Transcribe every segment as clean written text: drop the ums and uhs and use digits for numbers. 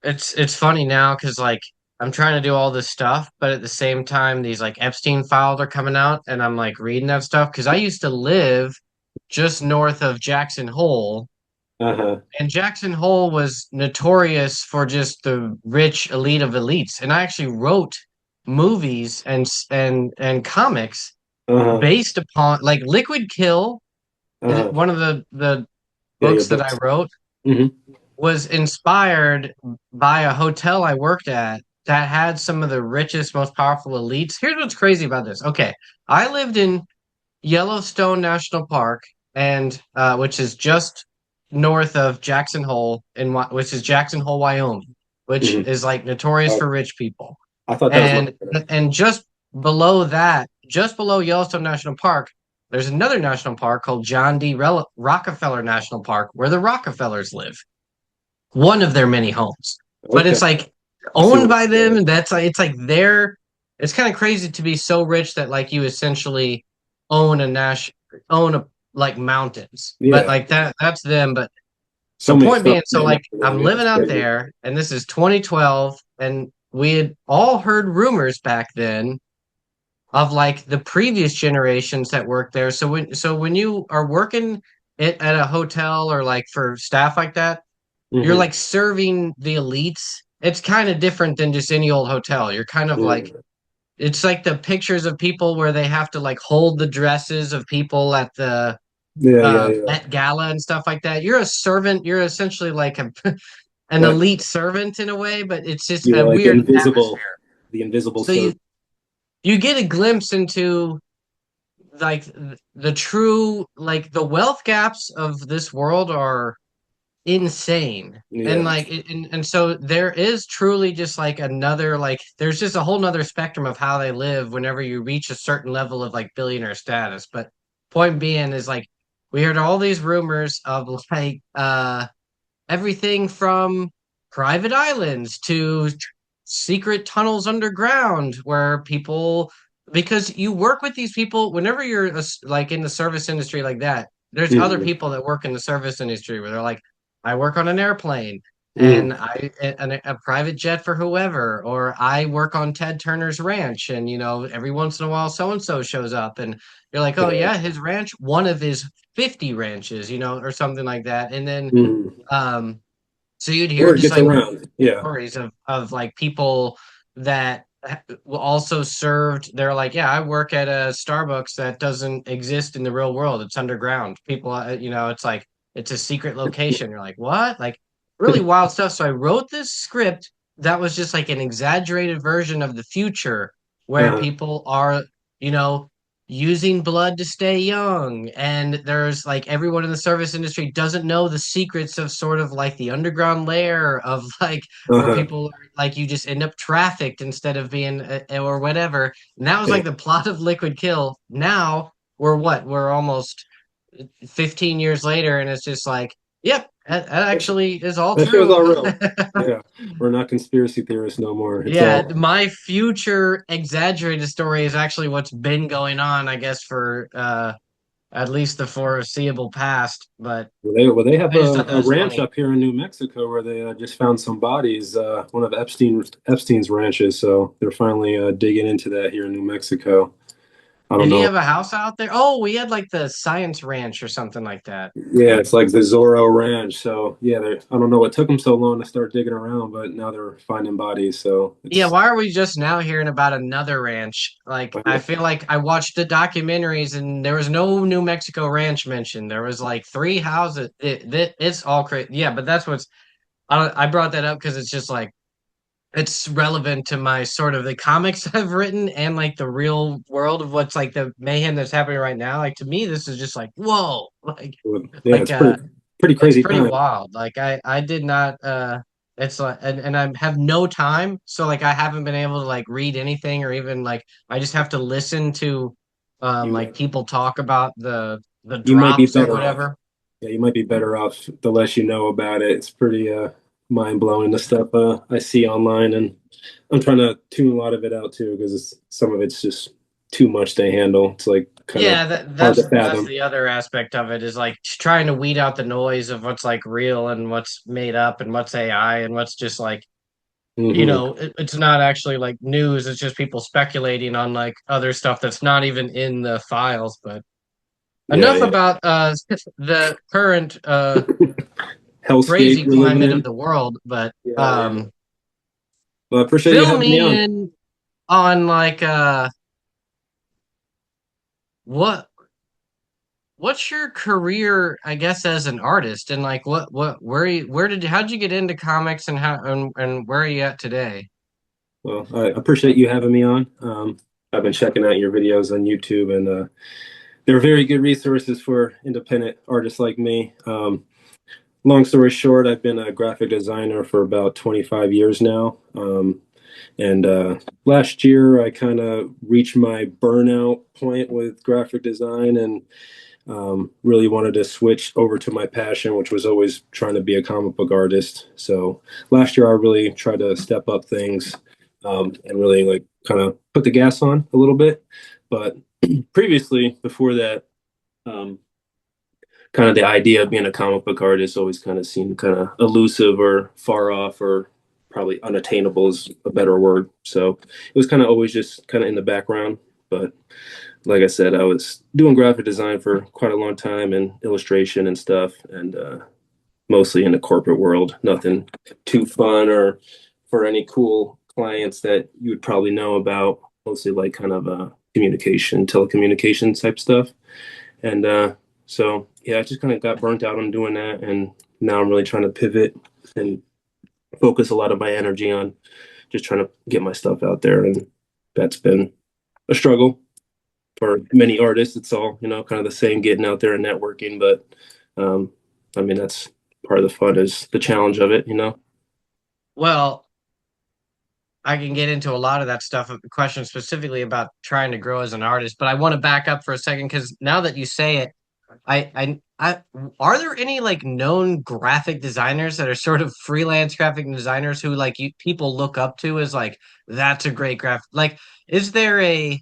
it's funny now because like I'm trying to do all this stuff, but at the same time, these like Epstein files are coming out, and I'm like reading that stuff because I used to live just north of Jackson Hole, Uh-huh. and Jackson Hole was notorious for just the rich elite of elites. And I actually wrote movies and comics Uh-huh. based upon like Liquid Kill, Uh-huh. one of the Yeah, your books that I books. wrote Hmm. was inspired by a hotel I worked at that had some of the richest, most powerful elites. Here's what's crazy about this. Okay, I lived in Yellowstone National Park, and which is just north of Jackson Hole, which is Jackson Hole, Wyoming, which Hmm. is like notorious Oh, for rich people. I thought that was And Montana. and just below that, just below Yellowstone National Park, there's another national park called John D. Rockefeller National Park, where the Rockefellers live, one of their many homes. But Okay. it's like I see owned what by you're them, saying. and that's like it's like their it's kind of crazy to be so rich that like you essentially own own a like mountains. But Yeah. like that's them. But So so many point stuff being, so named like after them. I'm Yeah, living it's out crazy. there, and this is 2012, and we had all heard rumors back then of like the previous generations that worked there. So when you are working at a hotel or like for staff like that, you're Hmm. like serving the elites. It's kind of different than just any old hotel. You're kind of like Yeah. it's like the pictures of people where they have to like hold the dresses of people at the Yeah, yeah, yeah. Met Gala and stuff like that. You're a servant. You're essentially like an Like, elite servant in a way, but it's just yeah, a like weird invisible, atmosphere. the invisible So servant. you get a glimpse into like the true like the wealth gaps of this world are insane. And Yeah. like and so there is truly just like another like there's just a whole nother spectrum of how they live whenever you reach a certain level of like billionaire status. But point being is like we heard all these rumors of like everything from private islands to secret tunnels underground where people because you work with these people whenever you're like in the service industry like that, there's other Hmm. people that work in the service industry where they're like, I work on an airplane Hmm. and a private jet for whoever, or I work on Ted Turner's ranch, and every once in a while so and so shows up, and you're like, oh Yeah. yeah, his ranch, one of his 50 ranches, or something like that. And then Hmm. um so you'd hear Word just gets like around. Yeah. stories of like people that also served. They're like, yeah, I work at a Starbucks that doesn't exist in the real world. It's underground. People, it's like it's a secret location. You're like, what? Like really wild stuff. So I wrote this script that was just like an exaggerated version of the future where Uh-huh. people are, you know, using blood to stay young, and there's like everyone in the service industry doesn't know the secrets of sort of like the underground layer of like where Uh-huh. people are like you just end up trafficked instead of being or whatever. And that was Yeah. like the plot of Liquid Kill. Now we're almost 15 years later, and it's just like, yep, that actually is all That show's true. all real. Yeah. We're not conspiracy theorists no more. It's Yeah, all my future exaggerated story is actually what's been going on, I guess, for at least the foreseeable past. But well, they have I just thought that a was ranch funny. up here in New Mexico where they just found some bodies, one of Epstein's ranches. So they're finally digging into that here in New Mexico. I don't Did he know. have a house out there? Oh, we had like the Science Ranch or something like that. Yeah, it's like the Zorro Ranch. So yeah, I don't know what took them so long to start digging around, but now they're finding bodies. So Yeah, it's why are we just now hearing about another ranch? Like, I feel like I watched the documentaries and there was no New Mexico ranch mentioned. There was like three houses. It's all crazy. Yeah, but that's what's I brought that up because it's just like it's relevant to my sort of the comics I've written and like the real world of what's like the mayhem that's happening right now. Like to me, this is just like whoa, yeah, like it's pretty it's crazy pretty time. wild. Like I did not it's like and I have no time, so like I haven't been able to like read anything or even like I just have to listen to You like people talk about the you might be drops or better off. whatever. Yeah, you might be better off the less you know about it. It's pretty mind blowing the stuff I see online, and I'm trying to tune a lot of it out too because some of it's just too much to handle. It's like kind of Yeah, hard to that's fathom. the other aspect of it is like trying to weed out the noise of what's like real and what's made up and what's AI and what's just like Hmm. it's not actually like news. It's just people speculating on like other stuff that's not even in the files. But Yeah, enough yeah. about the current Hellscape crazy we're living climate of in. the world. But Yeah, yeah. um, Well, I appreciate you fill having me me on. in on like what what's your career, I guess, as an artist, and like how'd you get into comics, and and where are you at today? Well, I appreciate you having me on. I've been checking out your videos on YouTube, and they're very good resources for independent artists like me. Long story short, I've been a graphic designer for about 25 years now. And last year, I kind of reached my burnout point with graphic design and really wanted to switch over to my passion, which was always trying to be a comic book artist. So last year, I really tried to step up things and really like kind of put the gas on a little bit. But previously, before that, um, kind of the idea of being a comic book artist always kind of seemed kind of elusive or far off or probably unattainable is a better word. So it was kind of always just kind of in the background. But like I said, I was doing graphic design for quite a long time and illustration and stuff, and mostly in the corporate world. Nothing too fun or for any cool clients that you would probably know about. Mostly like kind of communication, telecommunications type stuff. And so, yeah, I just kind of got burnt out on doing that. And now I'm really trying to pivot and focus a lot of my energy on just trying to get my stuff out there. And that's been a struggle for many artists. It's all, kind of the same getting out there and networking. But um, I mean, that's part of the fun is the challenge of it. Well, I can get into a lot of that stuff, question specifically about trying to grow as an artist, but I want to back up for a second because now that you say it, I are there any like known graphic designers that are sort of freelance graphic designers who like people look up to as like that's a great graphic, like is there a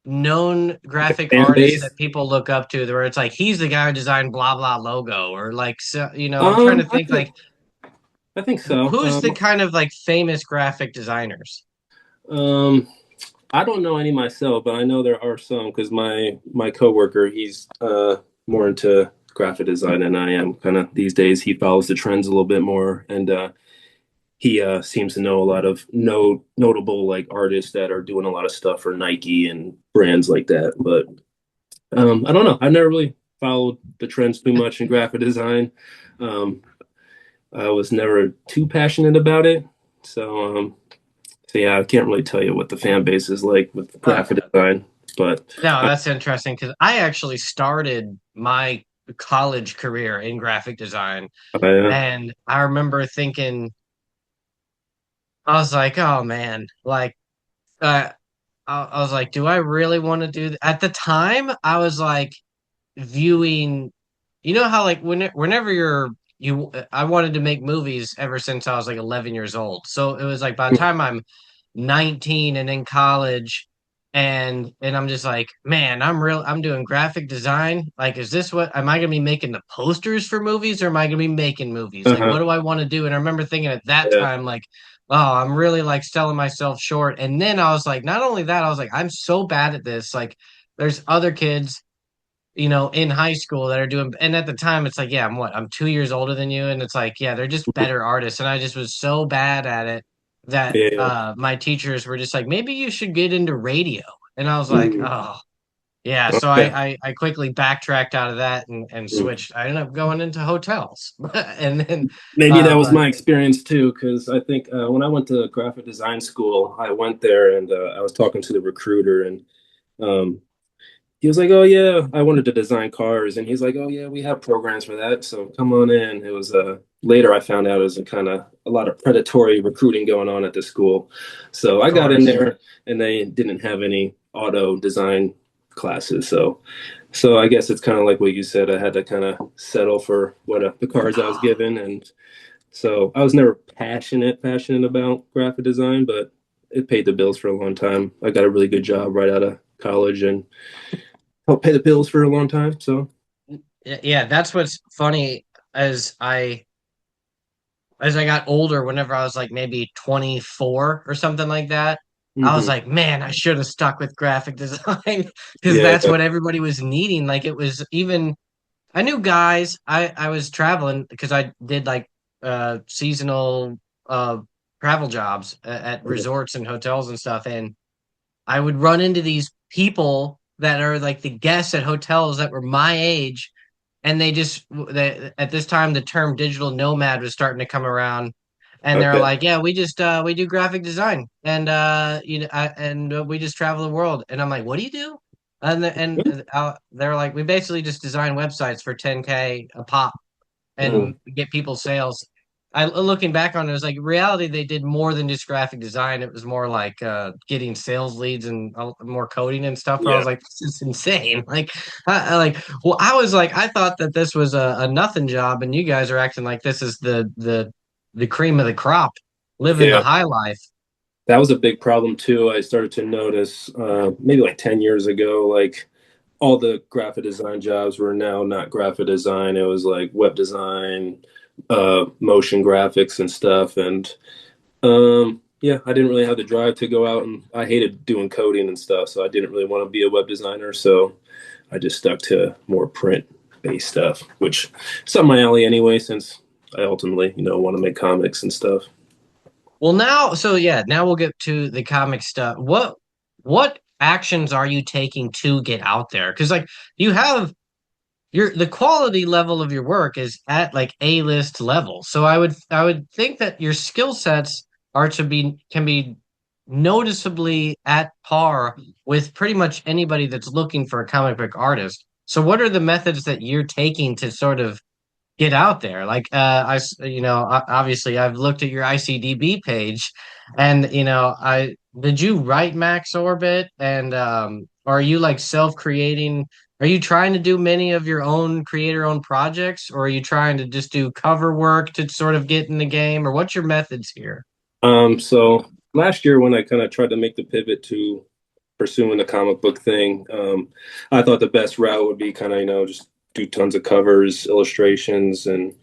known graphic Fan artist that base. people look up to where it's like he's the guy who designed blah blah logo, or like, so I'm trying to I think think like I think so. who's the kind of like famous graphic designers. Um, I don't know any myself, but I know there are some because my coworker, he's more into graphic design than I am. Kind of these days, he follows the trends a little bit more, and he seems to know a lot of notable like artists that are doing a lot of stuff for Nike and brands like that. But I don't know. I've never really followed the trends too much in graphic design. Um, I was never too passionate about it, so yeah, I can't really tell you what the fan base is like with uh, graphic design, but no, that's interesting because I actually started my college career in graphic design, I, and I remember thinking, I was like, oh man, like uh I was like, do I really want to do that? At the time I was like viewing, how like whenever I wanted to make movies ever since I was like 11 years old. So it was like by the time I'm 19 and in college, and I'm just like, man, I'm doing graphic design. Like, is this what am I gonna be making the posters for movies, or am I gonna be making movies? Like, what uh-huh, do I want to do? And I remember thinking at that yeah, time, like, oh, I'm really like selling myself short. And then I was like, not only that, I was like, I'm so bad at this. Like, there's other kids in high school that are doing, and at the time it's like, yeah, I'm 2 years older than you, and it's like, yeah, they're just better artists, and I just was so bad at it that yeah, yeah. my teachers were just like, maybe you should get into radio, and I was like, Mm, oh yeah, so okay. I quickly backtracked out of that and Mm. switched. I ended up going into hotels, and then Maybe that was but my experience too, because I think when I went to graphic design school, I went there and I was talking to the recruiter, and um, he was like, "Oh yeah, I wanted to design cars," and he's like, "Oh yeah, we have programs for that, so come on in." It was later I found out it was a kind of a lot of predatory recruiting going on at the school, so of I got in course. there and they didn't have any auto design classes, so I guess it's kind of like what you said. I had to kind of settle for what the cards I was given, and so I was never passionate about graphic design, but it paid the bills for a long time. I got a really good job right out of college and helped pay the bills for a long time. So Yeah, that's what's funny, as as I got older, whenever I was like maybe 24 or something like that, I was Hmm. like, man, I should have stuck with graphic design because Yeah, that's what everybody was needing. Like it was even I knew guys. I was traveling because I did like seasonal uh travel jobs at yeah. resorts and hotels and stuff, and I would run into these people that are like the guests at hotels that were my age, and at this time the term digital nomad was starting to come around, and they're Okay. like, yeah, we do graphic design, and we just travel the world, and I'm like, what do you do? They're like, we basically just design websites for 10K a pop Mhm. and get people sales. I looking back on it, it was like reality. They did more than just graphic design. It was more like getting sales leads and more coding and stuff. Where I Yeah, was like, this is insane. Well, I was like, I thought that this was a nothing job, and you guys are acting like this is the cream of the crop, living the yeah. high life. That was a big problem too. I started to notice maybe like 10 years ago, like all the graphic design jobs were now not graphic design. It was like web design, motion graphics and stuff. And yeah, I didn't really have the drive to go out, and I hated doing coding and stuff. So I didn't really want to be a web designer. So I just stuck to more print based stuff, which is up my alley anyway, since I ultimately, want to make comics and stuff. Well, now, so yeah, now we'll get to the comic stuff. What actions are you taking to get out there? Because like you have the quality level of your work is at like A-list level. So I would think that your skill sets are to be can be noticeably at par with pretty much anybody that's looking for a comic book artist. So what are the methods that you're taking to sort of get out there? Like obviously I've looked at your ICDb page, and I did you write Max Orbit, and are you like self-creating? Are you trying to do many of your own creator own projects, or are you trying to just do cover work to sort of get in the game, or what's your methods here? So last year when I kind of tried to make the pivot to pursuing the comic book thing, I thought the best route would be kind of, just do tons of covers, illustrations, and,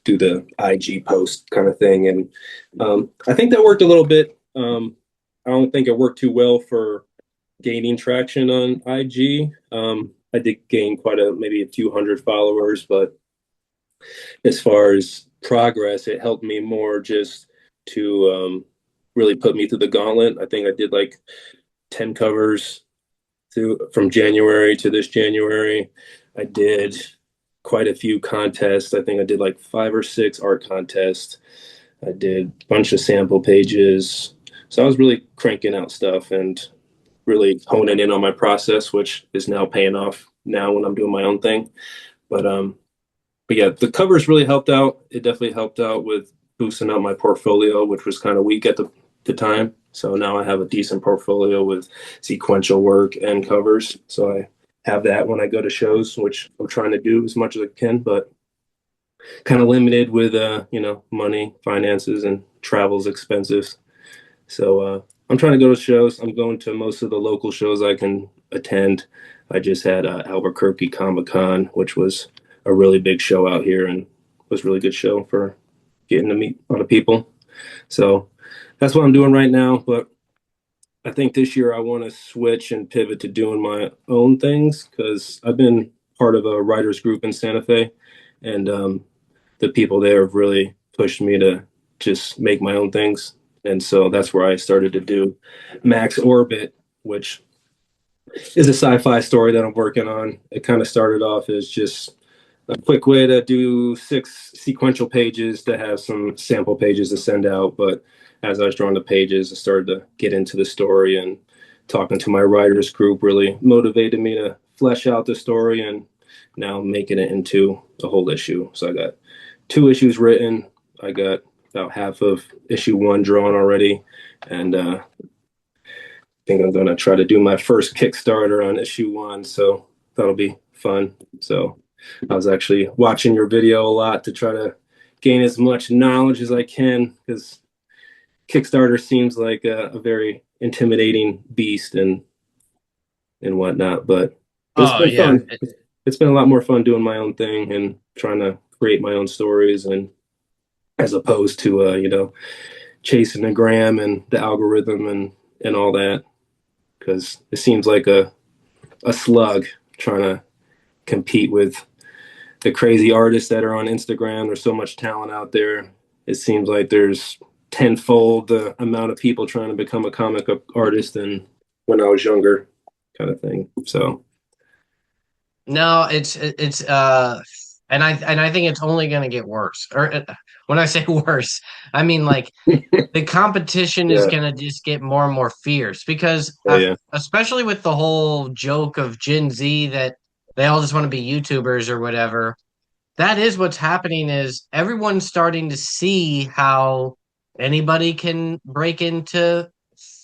do the IG post kind of thing. And I think that worked a little bit. I don't think it worked too well for gaining traction on IG. I did gain maybe a few hundred followers, but as far as progress, it helped me more just to really put me through the gauntlet. I think I did like 10 covers from January to this January. I did quite a few contests. I think I did like 5 or 6 art contests. I did a bunch of sample pages. So I was really cranking out stuff and really honing in on my process, which is now paying off now when I'm doing my own thing. But yeah, the covers really helped out. It definitely helped out with boosting up my portfolio, which was kind of weak at the time. So now I have a decent portfolio with sequential work and covers. So I have that when I go to shows, which I'm trying to do as much as I can, but kind of limited with money, finances, and travel's expensive. So I'm trying to go to shows. I'm going to most of the local shows I can attend. I just had Albuquerque Comic Con, which was a really big show out here and was a really good show for getting to meet a lot of people. So that's what I'm doing right now. But I think this year I want to switch and pivot to doing my own things because I've been part of a writers group in Santa Fe, and the people there have really pushed me to just make my own things. And so that's where I started to do Max Orbit, which is a sci-fi story that I'm working on. It kind of started off as just a quick way to do 6 sequential pages to have some sample pages to send out. But as I was drawing the pages, I started to get into the story, and talking to my writers group really motivated me to flesh out the story and now making it into a whole issue. So I got 2 issues written. I got about half of issue 1 drawn already, and think I'm going to try to do my first Kickstarter on issue 1. So that'll be fun. So I was actually watching your video a lot to try to gain as much knowledge as I can because Kickstarter seems like a very intimidating beast and whatnot. But it's Oh been yeah. fun. It's been a lot more fun doing my own thing and trying to create my own stories and as opposed to chasing the gram and the algorithm and all that, because it seems like a slug trying to compete with the crazy artists that are on Instagram. There's so much talent out there. It seems like there's tenfold the amount of people trying to become a comic artist than when I was younger, kind of thing. So, No, and I think it's only going to get worse. Or when I say worse, I mean like the competition is yeah, going to just get more and more fierce because yeah, especially with the whole joke of Gen Z that they all just want to be YouTubers or whatever. That is what's happening is everyone's starting to see how anybody can break into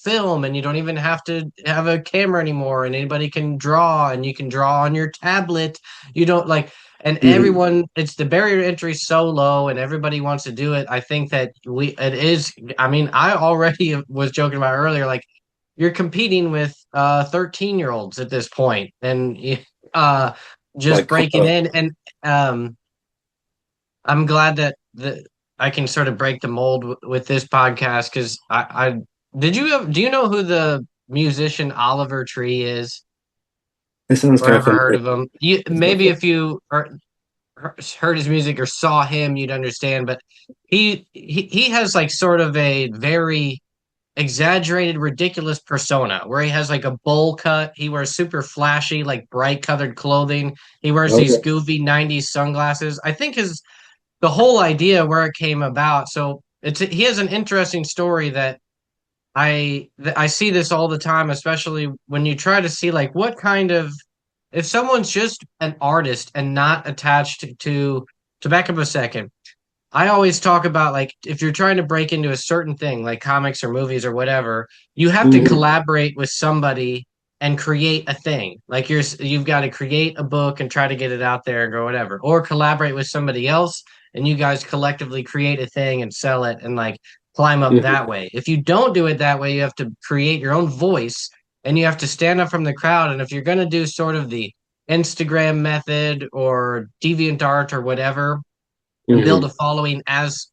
film and you don't even have to have a camera anymore and anybody can draw and you can draw on your tablet. You don't like and hmm, everyone it's the barrier to entry is so low and everybody wants to do it. I think that it is I mean, I already was joking about earlier like you're competing with 13-year-olds at this point and uh just like breaking in and um I'm glad that I can sort of break the mold with this podcast because I do you know who the musician Oliver Tree is it sounds or kind of ever heard familiar. of him? You maybe if you heard his music or saw him, you'd understand. But he has like sort of a very exaggerated, ridiculous persona where he has like a bowl cut. He wears super flashy, like bright colored clothing. He wears these Okay. goofy '90s sunglasses. I think his the whole idea where it came about. So he has an interesting story that I see this all the time, especially when you try to see like what kind of if someone's just an artist and not attached to back up a second. I always talk about like if you're trying to break into a certain thing like comics or movies or whatever, you have to Hmm. collaborate with somebody and create a thing. Like you've got to create a book and try to get it out there or whatever, or collaborate with somebody else and you guys collectively create a thing and sell it and like climb up Hmm. that way. If you don't do it that way, you have to create your own voice and you have to stand up from the crowd. And if you're going to do sort of the Instagram method or deviant art or whatever, and build Hmm. a following as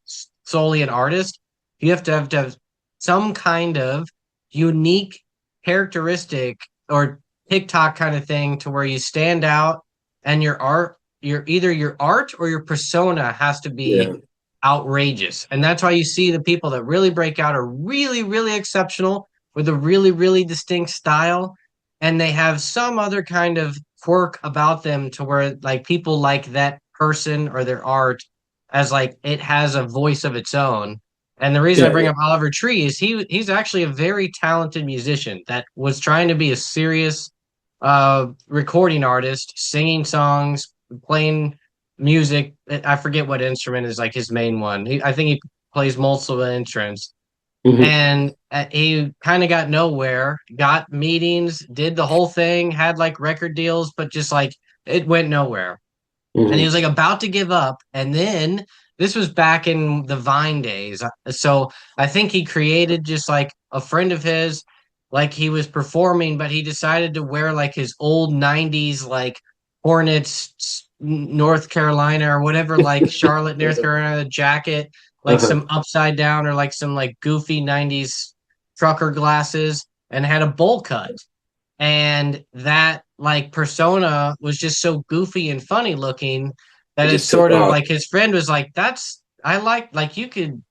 solely an artist, you have to have some kind of unique characteristic or TikTok kind of thing to where you stand out and your art, your art or your persona has to be Yeah. outrageous. And that's why you see the people that really break out are really, really exceptional with a really, really distinct style. And they have some other kind of quirk about them to where like people like that person or their art as like it has a voice of its own. And the reason I Yeah. bring Yeah. up Oliver Tree is he's actually a very talented musician that was trying to be a serious recording artist, singing songs, playing music. I forget what instrument is like his main one. I think he plays multiple instruments. Hmm. And he kind of got nowhere, got meetings, did the whole thing, had like record deals, but just like it went nowhere and he Hmm. was like about to give up. And then this was back in the Vine days. So I think he created just like a friend of his, like he was performing, but he decided to wear like his old 90s, like Hornets, North Carolina or whatever, like Charlotte, North Carolina jacket, like Uh-huh. some upside down or like some like goofy 90s trucker glasses and had a bowl cut and that like persona was just so goofy and funny looking It that it's just took sort of off. like his friend was like that's I like you could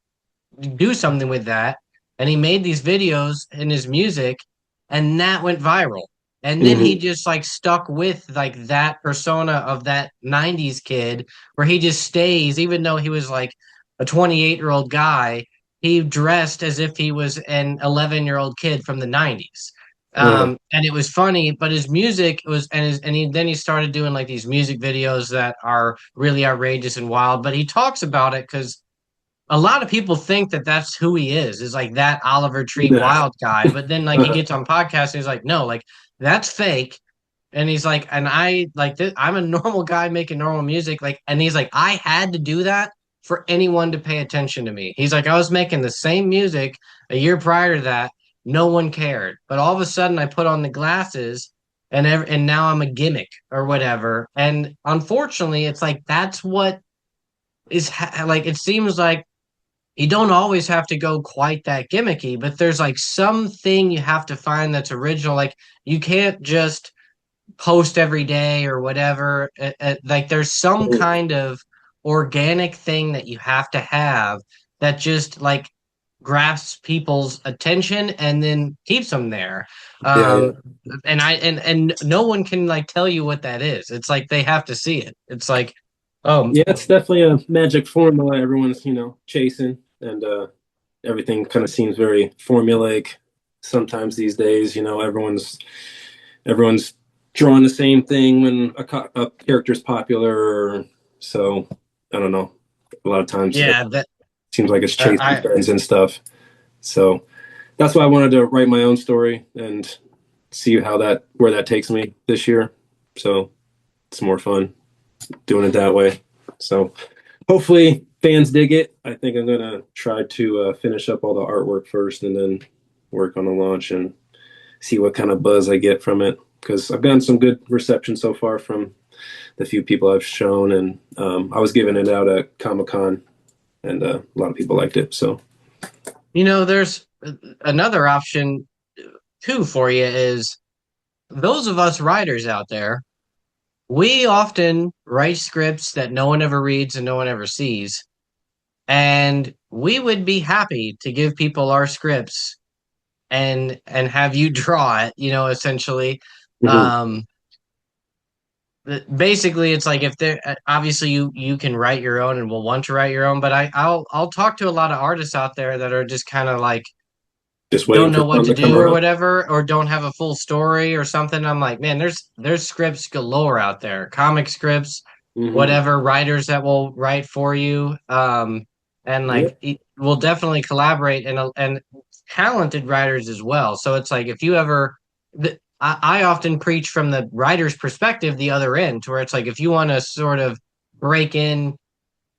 do something with that and he made these videos in his music and that went viral and then he Hmm. just like stuck with like that persona of that 90s kid where he just stays even though he was like a 28-year-old guy he dressed as if he was an 11-year-old kid from the 90s Uh-huh. and it was funny but his music was then he started doing like these music videos that are really outrageous and wild but he talks about it because a lot of people think that that's who he is like that Oliver Tree Nah. wild guy. But then like he Uh-huh. gets on podcast and he's like, no, like that's fake. And he's like, and I like this, I'm a normal guy making normal music. Like, and he's like, I had to do that for anyone to pay attention to me. He's like, I was making the same music a year prior to that. No one cared. But all of a sudden I put on the glasses and now I'm a gimmick or whatever. And unfortunately, it's like that's what like it seems like you don't always have to go quite that gimmicky, but there's like something you have to find that's original. Like you can't just post every day or whatever. Like there's some kind of organic thing that you have to have that just like grasps people's attention and then keeps them there. Yeah, yeah. Um, and no one can like tell you what that is. It's like they have to see it. It's like, oh Yeah, it's definitely a magic formula everyone's, chasing, and everything kind of seems very formulaic sometimes these days. Everyone's drawing the same thing when a character's popular, so I don't know. A lot of times it yeah, that seems like it's chasing I trends and stuff. So that's why I wanted to write my own story and see where that takes me this year. So it's more fun doing it that way. So hopefully fans dig it. I think I'm gonna try to finish up all the artwork first and then work on the launch and see what kind of buzz I get from it. Because I've gotten some good reception so far from the few people I've shown, and I was giving it out at Comic-Con, and a lot of people liked it. So there's another option too for you is those of us writers out there, we often write scripts that no one ever reads and no one ever sees. And we would be happy to give people our scripts and have you draw it, essentially. mhm. Um, Basically it's like if there obviously you can write your own and will want to write your own, but I'll talk to a lot of artists out there that are just kind of like Just don't waiting for know what something to to come do or around. whatever, or don't have a full story or something. I'm like, man, there's scripts galore out there, comic scripts, Hmm. whatever, writers that will write for you, and Yeah, like we'll definitely collaborate and talented writers as well. So it's like if you ever, I often preach from the writer's perspective, the other end, to where it's like if you want to sort of break in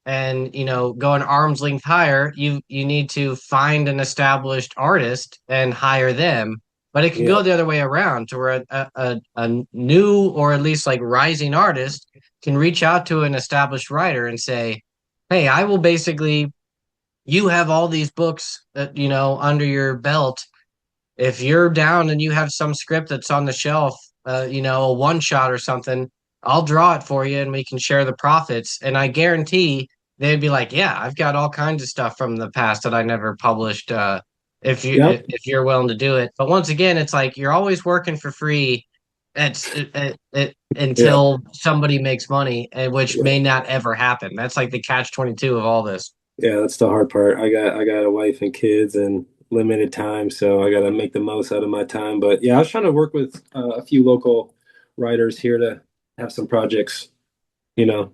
and go an arm's length higher, you need to find an established artist and hire them. But it can yeah, go the other way around, to where a new or at least like rising artist can reach out to an established writer and say, hey, I will basically, you have all these books that under your belt. If you're down and you have some script that's on the shelf, a one shot or something, I'll draw it for you and we can share the profits. And I guarantee they'd be like, yeah, I've got all kinds of stuff from the past that I never published. If you yep, if you're willing to do it, but once again, it's like you're always working for free. yeah, Until somebody makes money, which yeah. may not ever happen. That's like the catch 22 of all this. Yeah, that's the hard part. I got a wife and kids and limited time, so I got to make the most out of my time. But yeah, I was trying to work with a few local writers here to have some projects, you know,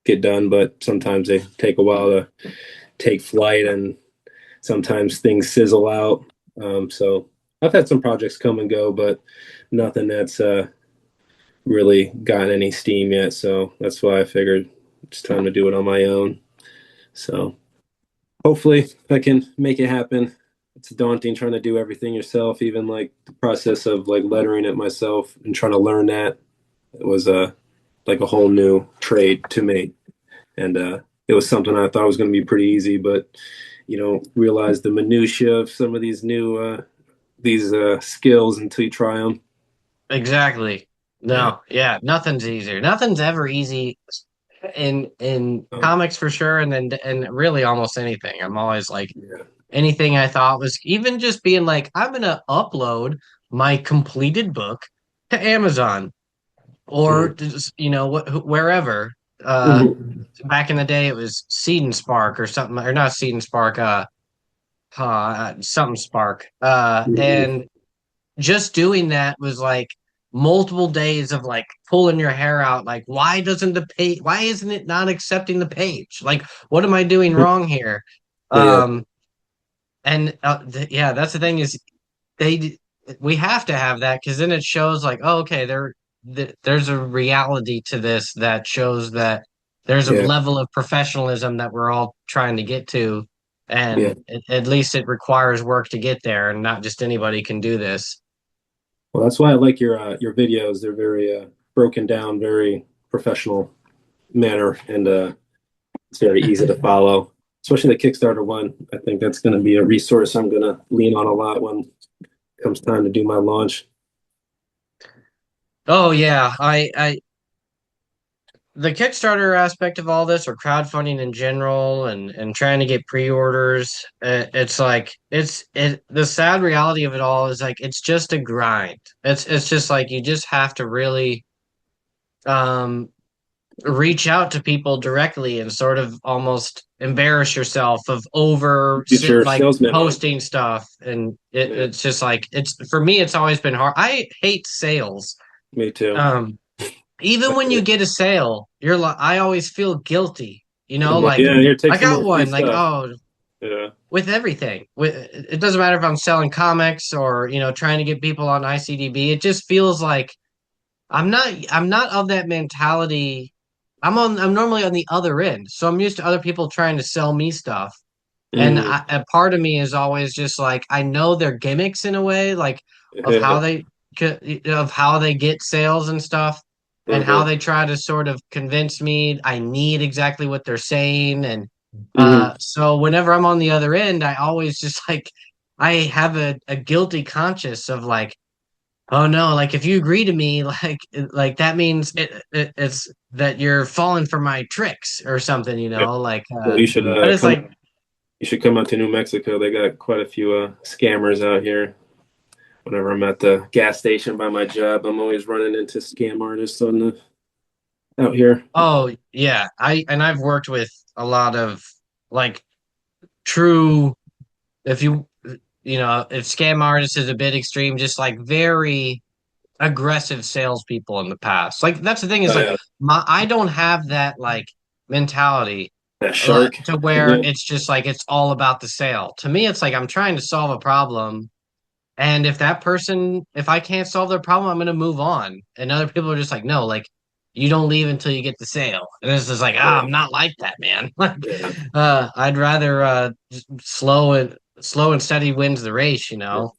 get done. But sometimes they take a while to take flight, and sometimes things sizzle out. So I've had some projects come and go, but nothing that's really gotten any steam yet. So that's why I figured it's time to do it on my own. So hopefully I can make it happen. It's daunting trying to do everything yourself, even like the process of like lettering it myself and trying to learn that. It was like a whole new trade to me. And it was something I thought was going to be pretty easy, but realize the minutia of some of these new these skills until you try them. Exactly. Yeah. No, yeah, nothing's easier. Nothing's ever easy in Oh, comics for sure, and really almost anything. I'm always like yeah. anything I thought was even just being like, I'm gonna upload my completed book to Amazon or Mm. just, wherever. Mhm. Back in the day, it was Seed and Spark or something, or not Seed and Spark, something Spark. Mhm. And just doing that was like multiple days of like pulling your hair out. Like, why isn't it not accepting the page? Like, what am I doing wrong here? Yeah. Um, and yeah, that's the thing is they we have to have that because then it shows like, oh, okay, there's a reality to this that shows that there's a Yeah. level of professionalism that we're all trying to get to, Yeah. and at least it requires work to get there, and not just anybody can do this. Well, that's why I like your videos. They're very broken down, very professional manner, and it's very easy to follow. especially the Kickstarter one. I think that's going to be a resource I'm going to lean on a lot when it comes time to do my launch. Oh yeah, I the Kickstarter aspect of all this, or crowdfunding in general, and trying to get pre-orders, it's like the sad reality of it all is like it's just a grind. It's just like you just have to really um reach out to people directly and sort of almost embarrass yourself of Get your like salesman on. posting stuff, and Yeah, it's just like it's for me it's always been hard. I hate sales. me too. um Even when you get a sale, you're like, I always feel guilty, I'm like, like yeah, here, take I some got more free one, like, stuff. oh, Yeah. with everything. It doesn't matter if I'm selling comics or, trying to get people on ICDb. It just feels like I'm not of that mentality. I'm normally on the other end. So I'm used to other people trying to sell me stuff. And Hmm. a part of me is always just like I know their gimmicks in a way, like of how Yeah. they of how they get sales and stuff, and how Uh-huh. they try to sort of convince me I need exactly what they're saying. And Hmm. so whenever I'm on the other end, I always just like I have a guilty conscience of like, oh no, like if you agree to me, like that means it's that you're falling for my tricks or something, Yeah. like Well, you should but it's come. like. You should come out to New Mexico. They got quite a few scammers out here. Whenever I'm at the gas station by my job, I'm always running into scam artists on the out here. Oh yeah, I've worked with a lot of like true, if if scam artists is a bit extreme, just like very aggressive salespeople in the past. Like that's the thing is Oh like yeah, I don't have that like mentality that shark. to where Yeah, it's just like it's all about the sale. To me, it's like I'm trying to solve a problem. And if I can't solve their problem, I'm going to move on. And other people are just like, no, like you don't leave until you get the sale. And it's just like, yeah, I'm not like that, man. Like, yeah. I'd rather just slow and steady wins the race, you Yeah. know?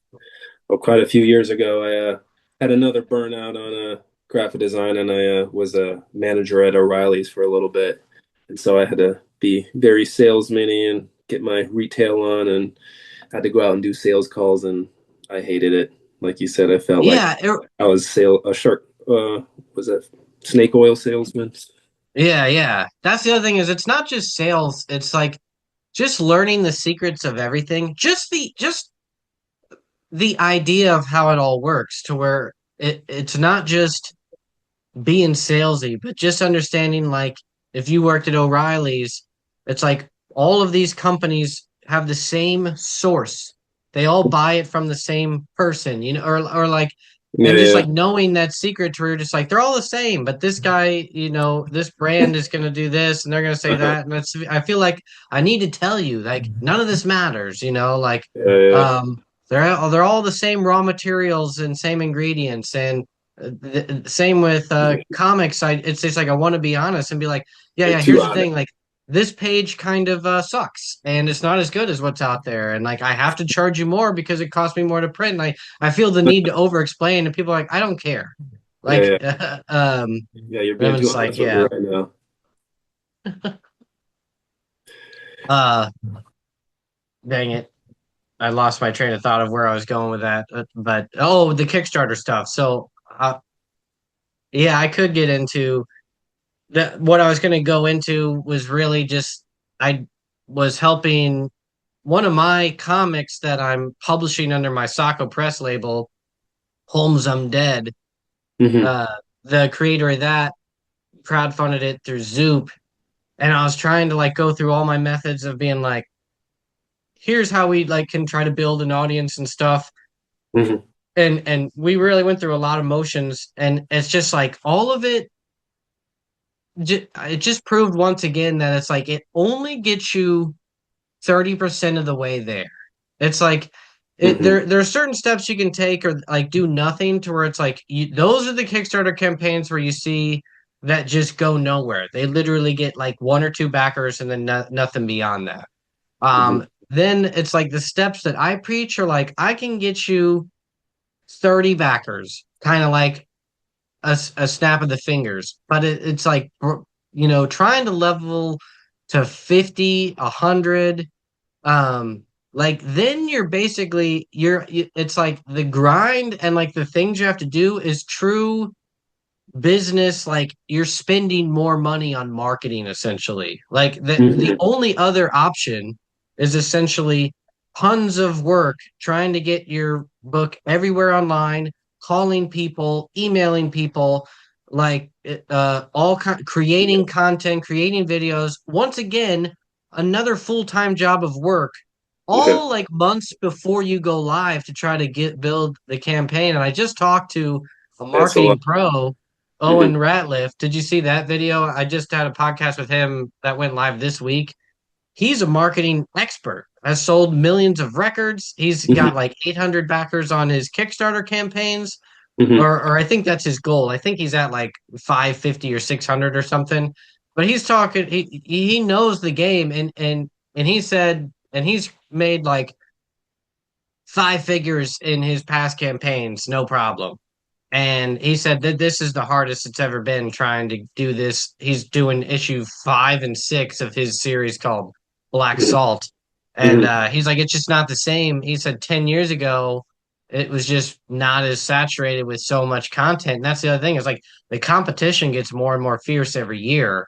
Well, quite a few years ago, I had another burnout on graphic design, and I was a manager at O'Reilly's for a little bit, and so I had to be very salesman-y and get my retail on, and had to go out and do sales calls, and I hated it. Like you said, I felt like Yeah, I was a shark. Was that snake oil salesman? yeah. That's the other thing is it's not just sales. It's like just learning the secrets of everything. Just the idea of how it all works to where it's not just being salesy, but just understanding like if you worked at O'Reilly's, it's like all of these companies have the same source. They all buy it from the same person, or like, Yeah, and just yeah, like knowing that secret to where you're just like they're all the same, but this guy, this brand is gonna do this and they're gonna say that. And that's I feel like I need to tell you, like none of this matters, like yeah, yeah. um they're all the same raw materials and same ingredients. And same with comics. It's just like I want to be honest and be like, yeah, They're yeah. too Here's the honest. thing, like this page kind of sucks, and it's not as good as what's out there, and like I have to charge you more because it costs me more to print. And I feel the need to over explain, and people are like, I don't care. Yeah, Like, yeah, yeah. You're and being I'm too just like, honest with me yeah, right now. uh, dang it. I lost my train of thought of where I was going with that. But oh, the Kickstarter stuff. So, yeah, I could get into that. What I was going to go into was really just I was helping one of my comics that I'm publishing under my Sacco Press label, Holmes I'm Dead. Hmm. Uh, the creator of that crowdfunded it through Zoop, and I was trying to like go through all my methods of being like, here's how we like can try to build an audience and stuff. Hmm. And we really went through a lot of motions, and it's just like all of it. It just proved once again that it's like it only gets you 30% of the way there. It's like Hmm. there are certain steps you can take or like do nothing to where it's like those are the Kickstarter campaigns where you see that just go nowhere. They literally get like one or two backers and then nothing beyond that. Hmm. Then it's like the steps that I preach are like I can get you 30 backers, kind of like a snap of the fingers, but it's like trying to level to 50, 100. Like then you're basically it's like the grind and like the things you have to do is true business. Like you're spending more money on marketing essentially. Like the Hmm. only other option is essentially tons of work trying to get your book everywhere online, calling people, emailing people, like creating content, creating videos. Once again, another full-time job of work, Yeah, all like months before you go live to try to get build the campaign. And I just talked to a that's a lot. marketing pro, Owen Hmm. Ratliff. Did you see that video? I just had a podcast with him that went live this week. He's a marketing expert, has sold millions of records. He's got Hmm. like 800 backers on his Kickstarter campaigns, Hmm. or I think that's his goal. I think he's at like 550 or 600 or something. But he's talking, he knows the game, and he said, and he's made like five figures in his past campaigns, no problem. And he said that this is the hardest it's ever been trying to do this. He's doing issue 5 and 6 of his series called Black Salt. And Hmm. he's like, it's just not the same. He said 10 years ago, it was just not as saturated with so much content. And that's the other thing is like the competition gets more and more fierce every year.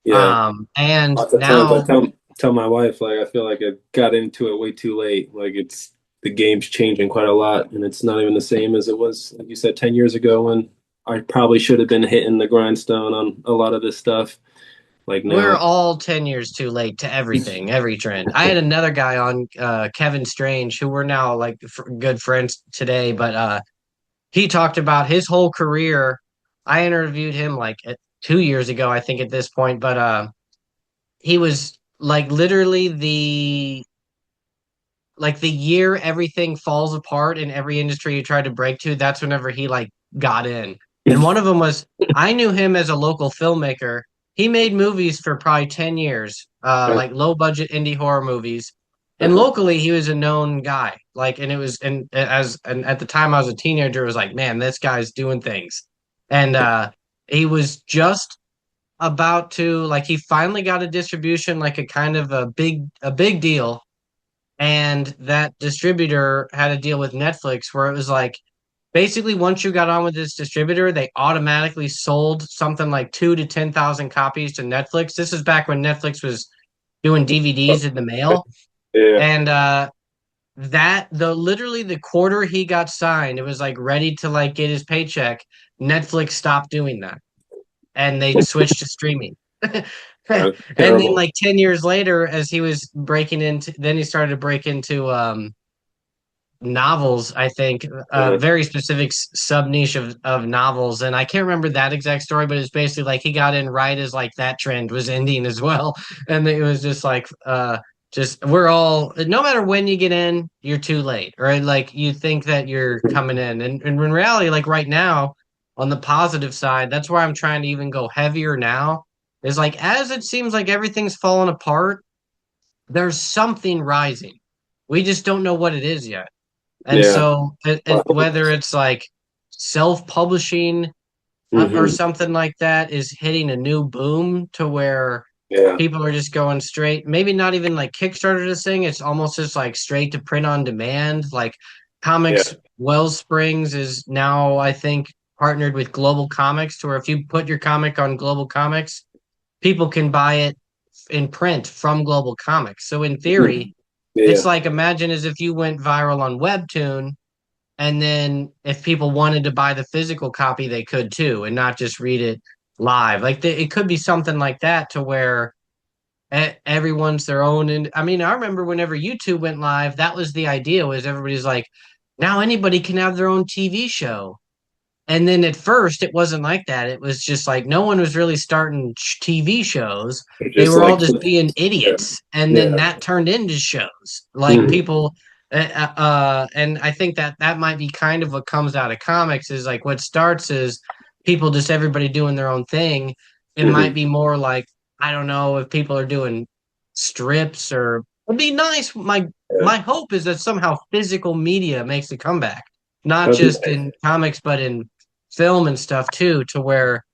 Yeah, And lots of times I now tell my wife like I feel like I got into it way too late. Like it's the game's changing quite a lot, and it's not even the same as it was, like you said, 10 years ago when I probably should have been hitting the grindstone on a lot of this stuff. Like we're now, all 10 years too late to everything, every trend. I had another guy on, Kevin Strange, who we're now like good friends today, but he talked about his whole career. I interviewed him like 2 years ago, I think at this point, but he was like literally the year everything falls apart in every industry you tried to break to, that's whenever he like got in. And one of them was I knew him as a local filmmaker. He made movies for probably 10 years, uh, like low budget indie horror movies. And uh-huh. locally he was a known guy. Like and it was and at the time I was a teenager, it was like, man, this guy's doing things. And he was just about to like he finally got a distribution, like a kind of a big deal, and that distributor had a deal with Netflix where it was like basically once you got on with this distributor, they automatically sold something like 2 to 10,000 copies to Netflix. This is back when Netflix was doing DVDs in the mail, Yeah. and that the literally the quarter he got signed, it was like ready to like get his paycheck. Netflix stopped doing that, and they switched to streaming. And then Terrible. like 10 years later, as he was breaking into, then he started to break into novels, I think, Uh, very specific sub niche of novels. And I can't remember that exact story, but it's basically like he got in right as like that trend was ending as well. And it was just like, just we're all, no matter when you get in, you're too late, right? Like you think that you're coming in. And in reality, like right now, on the positive side, that's where I'm trying to even go heavier now. Is like as it seems like everything's falling apart, there's something rising. We just don't know what it is yet. And yeah. so, whether it's like self-publishing or Hmm. something like that is hitting a new boom to where Yeah. people are just going straight, maybe not even like Kickstarter this thing, it's almost just like straight to print on demand. Like Yeah. Comics Wellsprings is now, I think, partnered with Global Comics to where if you put your comic on Global Comics, people can buy it in print from Global Comics. So in Mhm. theory, it's Yeah. like imagine as if you went viral on Webtoon, and then if people wanted to buy the physical copy, they could too, and not just read it live. Like it could be something like that to where everyone's their own. And I mean, I remember whenever YouTube went live, that was the idea was everybody's like, now anybody can have their own TV show. And then at first, it wasn't like that. It was just like no one was really starting TV shows. They're They just were all like, just being yeah. idiots. And then Yeah. that turned into shows. Like Mhm. people, and I think that that might be kind of what comes out of comics is like what starts is people just everybody doing their own thing. It might Mhm. be more like, I don't know if people are doing strips or it'd be nice. Yeah. My hope is that somehow physical media makes a comeback, not That'd be just nice. in comics, but in film and stuff too, to where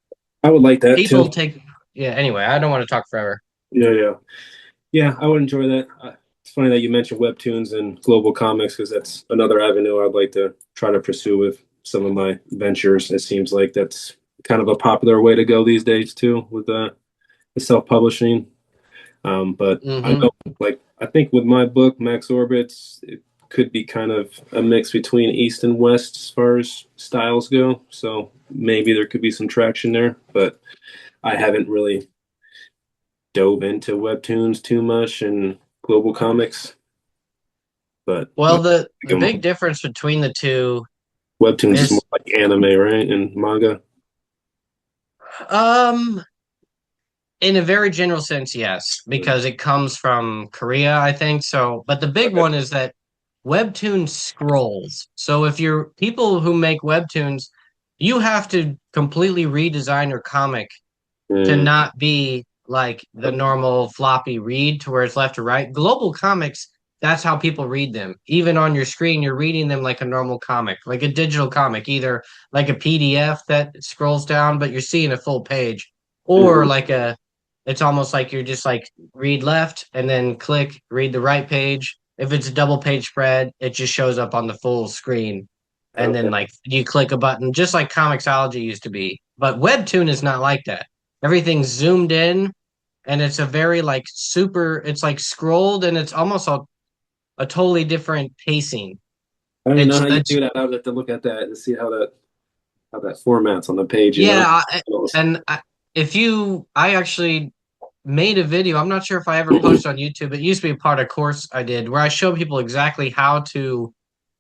I would like that too. people take. Yeah. Anyway, I don't want to talk forever. Yeah, yeah. Yeah, I would enjoy that. It's funny that you mentioned webtoons and global comics because that's another avenue I'd like to try to pursue with some of my ventures. It seems like that's kind of a popular way to go these days too, with the self-publishing. But I Hmm. know, like, I think with my book, Max Orbits, it could be kind of a mix between East and West as far as styles go. So maybe there could be some traction there, but I haven't really dove into webtoons too much and global comics. But Well, I the think big difference between the two webtoons is more is like anime, right? And manga. um in a very general sense, yes, because it comes from Korea, I think. So, but the big Okay. one is that webtoon scrolls. So if you're people who make webtoons, you have to completely redesign your comic to Mm, not be like the normal floppy read to where it's left to right. Global comics, that's how people read them. Even on your screen, you're reading them like a normal comic, like a digital comic, either like a PDF that scrolls down, but you're seeing a full page, or mhm. like it's almost like you're just like read left and then click, read the right page. If it's a double page spread, it just shows up on the full screen. And then Okay. like you click a button, just like Comixology used to be. But Webtoon is not like that. Everything's zoomed in and it's a very like super, it's like scrolled and it's almost a totally different pacing. I don't even know how you It's do that. I would have to look at that to see how that formats on the page, you know? yeah, and if you, I actually made a video. I'm not sure if I ever posted on YouTube. It used to be a part of a course I did where I show people exactly how to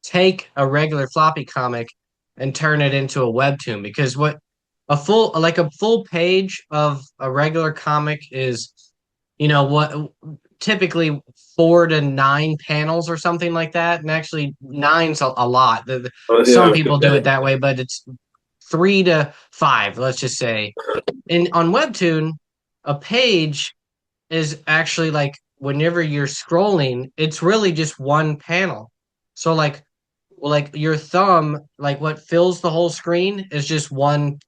take a regular floppy comic and turn it into a webtoon. Because what a full page of a regular comic is, what typically 4 to 9 panels or something like that. And actually, nine's a lot. Oh, Some yeah. people do it that way, but it's 3 to 5, let's just say. And on Webtoon, a page is actually like whenever you're scrolling, it's really just one panel. So like your thumb, like what fills the whole screen is just one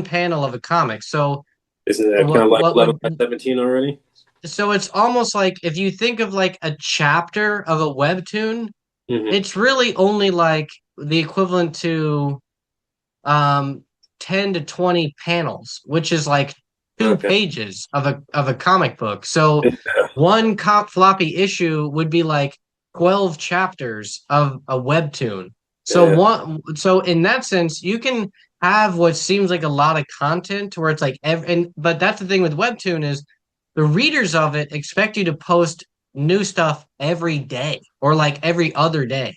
panel of a comic. So Isn't that kind of what like what 11 would by 17 already? so it's almost like if you think of like a chapter of a webtoon, Hmm. it's really only like the equivalent to um 10 to 20 panels, which is like two Okay. pages of a comic book. So one cop floppy issue would be like 12 chapters of a webtoon. Yeah. So in that sense, you can have what seems like a lot of content where it's like but that's the thing with webtoon is the readers of it expect you to post new stuff every day or like every other day.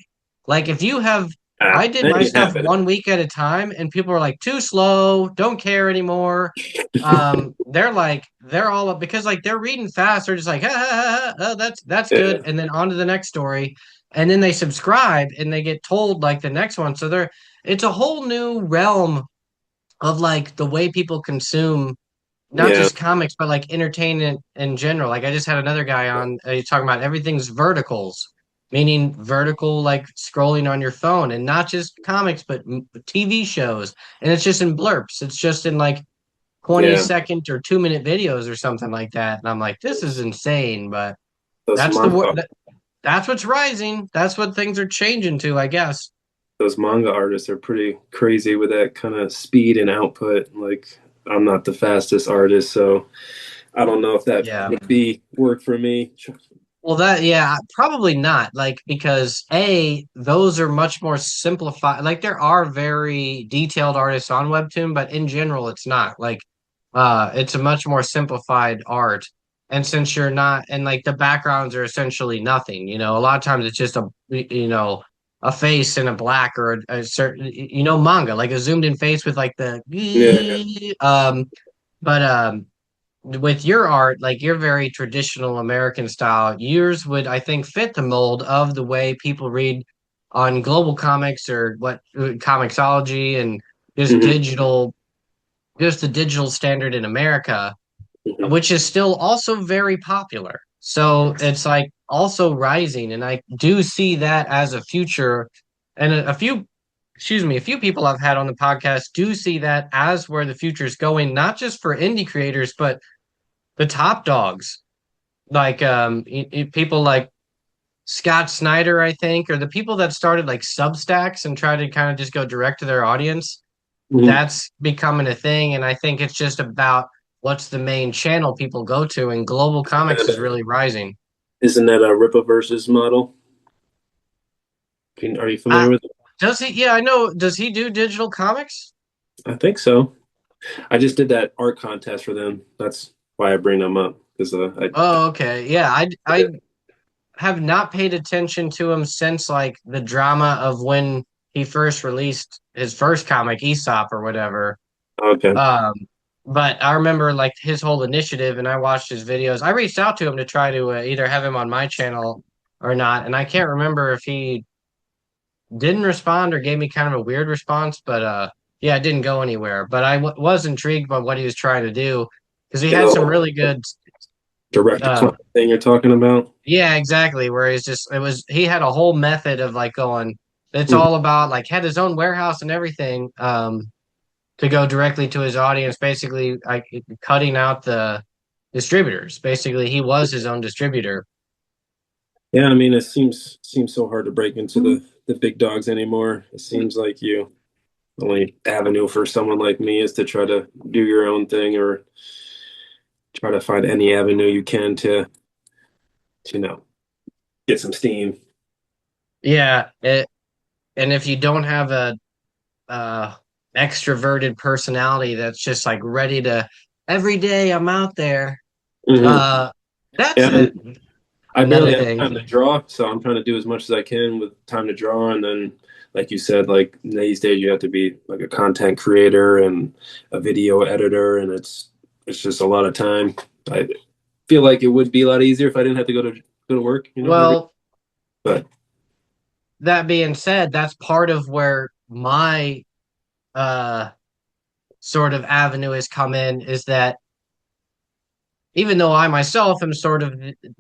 Like if you have I did That my ain't stuff happening. 1 week at a time, and people are like, too slow, don't care anymore. They're all up because like they're reading fast. They're just like, oh, that's good, Yeah. and then on to the next story, and then they subscribe and they get told like the next one. So it's a whole new realm of like the way people consume not Yeah. just comics, but like entertainment in general. Like I just had another guy on, he's talking about everything's verticals, meaning vertical, like scrolling on your phone, and not just comics, but TV shows. And it's just in blurps. It's just in like 20 Yeah. second or 2 minute videos or something like that. And I'm like, this is insane, but Those that's the word. manga That's what's rising. That's what things are changing to, I guess. those manga artists are pretty crazy with that kind of speed and output. Like I'm not the fastest artist, so I don't know if that Yeah. would be work for me. Well, yeah, probably not. Like, because those are much more simplified. Like, there are very detailed artists on Webtoon, but in general, it's not. Like, it's a much more simplified art. And since you're not, and like the backgrounds are essentially nothing, a lot of times it's just a face in a black or a certain, manga, like a zoomed in face with like Yeah. but, with your art, like your very traditional American style, yours would, I think, fit the mold of the way people read on global comics or what comicsology and just Hmm. digital, just the digital standard in America, Hmm. which is still also very popular. So it's like also rising, and I do see that as a future. And a few people I've had on the podcast do see that as where the future is going, not just for indie creators, but the top dogs. like people like Scott Snyder, I think, or the people that started like Substacks and try to kind of just go direct to their audience. Mhm. That's becoming a thing, and I think it's just about what's the main channel people go to, and global Isn't comics is that really rising. isn't that a Rippa versus model? Are you familiar Uh, with it? does he? Yeah, I know. Does he do digital comics? I think so. I just did that art contest for them. That's why I bring them up because Oh, okay. Yeah, I have not paid attention to him since like the drama of when he first released his first comic, Aesop or whatever. okay. Um, but I remember like his whole initiative, and I watched his videos. I reached out to him to try to either have him on my channel or not, and I can't remember if he didn't respond or gave me kind of a weird response. But yeah, it didn't go anywhere. But I was intrigued by what he was trying to do because he Yeah, had some the really good. direct to Uh, client thing you're talking about. yeah, exactly. Where he's just he had a whole method of like going. It's Mhm. all about like had his own warehouse and everything. To go directly to his audience, basically like cutting out the distributors. Basically, he was his own distributor. Yeah, I mean, it seems so hard to break into the big dogs anymore. It seems like the only avenue for someone like me is to try to do your own thing or try to find any avenue you can to get some steam. Yeah, and if you don't have a uh extroverted personality that's just like ready to every day I'm out there. Hmm. Uh that's Yeah, and I another barely have thing. time to draw, so I'm trying to do as much as I can with time to draw. And then, like you said, like these days you have to be like a content creator and a video editor, and it's just a lot of time. I feel like it would be a lot easier if I didn't have to go to work, every Well, but that being said, that's part of where my uh sort of avenue has come in is that even though I myself am sort of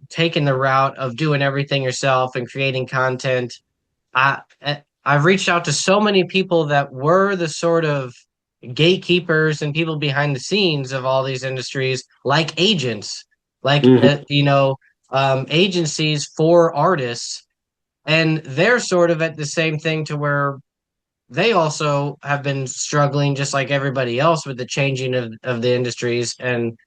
taking the route of doing everything yourself and creating content, I I've reached out to so many people that were the sort of gatekeepers and people behind the scenes of all these industries, like agents, like hmm agencies for artists, and they're sort of at the same thing to where they also have been struggling just like everybody else with the changing of the industries and